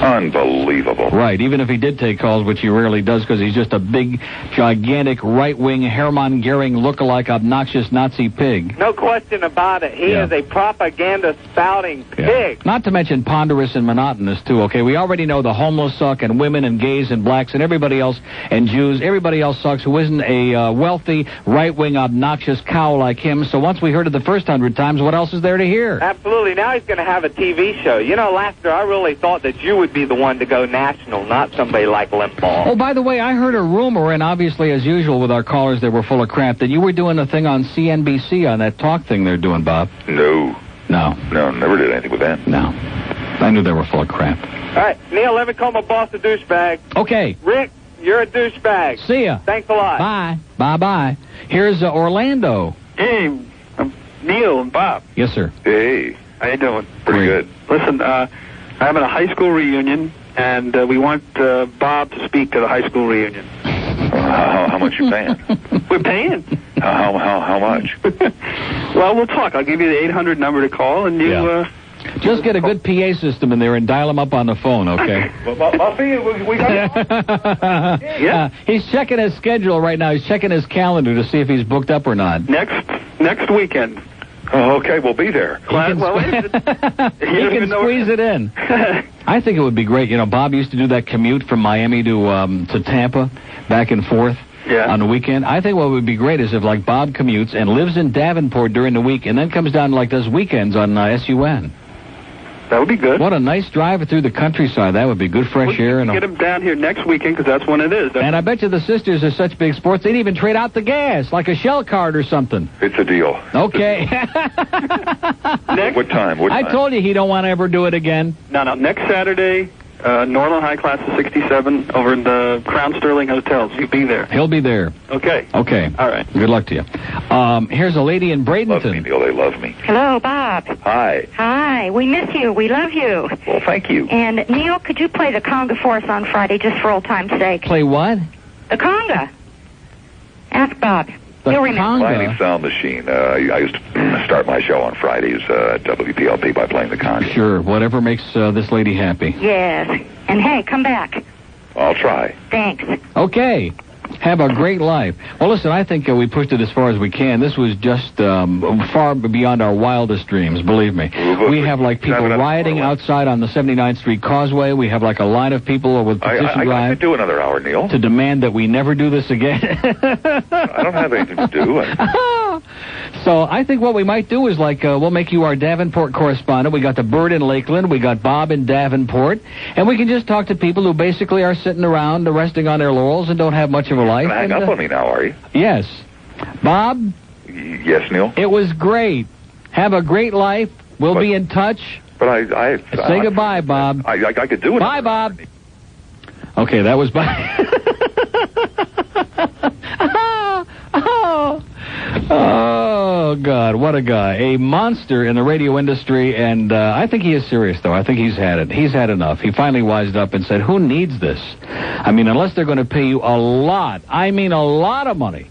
Unbelievable.
Right, even if he did take calls, which he rarely does because he's just a big, gigantic, right-wing, Hermann Goering lookalike, obnoxious Nazi pig.
No question about it. He is a propaganda-spouting pig.
Not to mention ponderous and monotonous, too, okay? We already know the homeless suck, and women, and gays, and blacks, and everybody else, and Jews. Everybody else sucks who isn't a wealthy, right-wing, obnoxious cow like him. So once we heard it the first 100 times, what else is there to hear?
Absolutely. Now he's going to have a TV show. You know, Lassiter, I really thought that you would be the one to go national, not somebody like Limbaugh.
Oh, by the way, I heard a rumor, and obviously, as usual with our callers, they were full of crap, that you were doing a thing on CNBC on that talk thing they're doing, Bob.
No.
No,
never did anything with them.
No. I knew they were full of crap.
All right, Neil, let me call my boss a douchebag.
Okay.
Rick, you're a douchebag.
See ya.
Thanks a lot.
Bye. Bye-bye. Here's Orlando.
Hey, Neil and Bob.
Yes, sir.
Hey.
How you doing?
Pretty good.
Listen, I'm at a high school reunion, and we want Bob to speak to the high school reunion.
How much you paying?
We're paying.
How much?
Well, we'll talk. I'll give you the 800 number to call, and you...
Just get a good PA system in there and dial him up on the phone, okay?
I'll see you. We got
Yeah. He's checking his schedule right now. He's checking his calendar to see if he's booked up or not.
Next weekend.
Oh, okay, we'll be there.
He can squeeze it in. I think it would be great. You know, Bob used to do that commute from Miami to Tampa, back and forth on the weekend. I think what would be great is if, like, Bob commutes and lives in Davenport during the week and then comes down, like, does weekends on SUN.
That would be good.
What a nice drive through the countryside. That would be good fresh air. And
get him down here next weekend, because that's when it is.
And I bet you the sisters are such big sports, they'd even trade out the gas, like a shell card or something.
It's a deal.
Okay.
What time?
I told you he don't want to ever do it again.
No. Next Saturday, Northern High Class of 67 over in the Crown Sterling Hotels. You'll be there.
He'll be there.
Okay.
Okay.
All right.
Good luck to you. Here's a lady in Bradenton.
Love me, Neil. They love me.
Hello, Bob.
Hi.
Hi. We miss you. We love you.
Well, thank you.
And, Neil, could you play the conga for us on Friday, just for old time's sake?
Play what?
The conga. Ask Bob. He'll remember.
Mining Sound Machine. I used to start my show on Fridays at WPLP by playing the conga.
Sure. Whatever makes this lady happy.
Yes. And, hey, come back.
I'll try.
Thanks.
Okay. Have a great life. Well, listen, I think we pushed it as far as we can. This was just far beyond our wildest dreams, believe me. We have, like, people rioting outside on the 79th Street Causeway. We have, like, a line of people with petition drive.
I could do another hour, Neil.
To demand that we never do this again.
I don't have anything to do.
So I think what we might do is we'll make you our Davenport correspondent. We got the Bird in Lakeland. We got Bob in Davenport. And we can just talk to people who basically are sitting around resting on their laurels and don't have much of a life.
Hang up on me now, are you?
Yes. Bob?
Yes, Neil?
It was great. Have a great life. We'll be in touch.
But I
say goodbye, Bob.
I could do it.
Bye, Bob. Okay, that was bye. Oh, God, what a guy. A monster in the radio industry, and I think he is serious, though. I think he's had it. He's had enough. He finally wised up and said, who needs this? I mean, unless they're going to pay you a lot, I mean a lot of money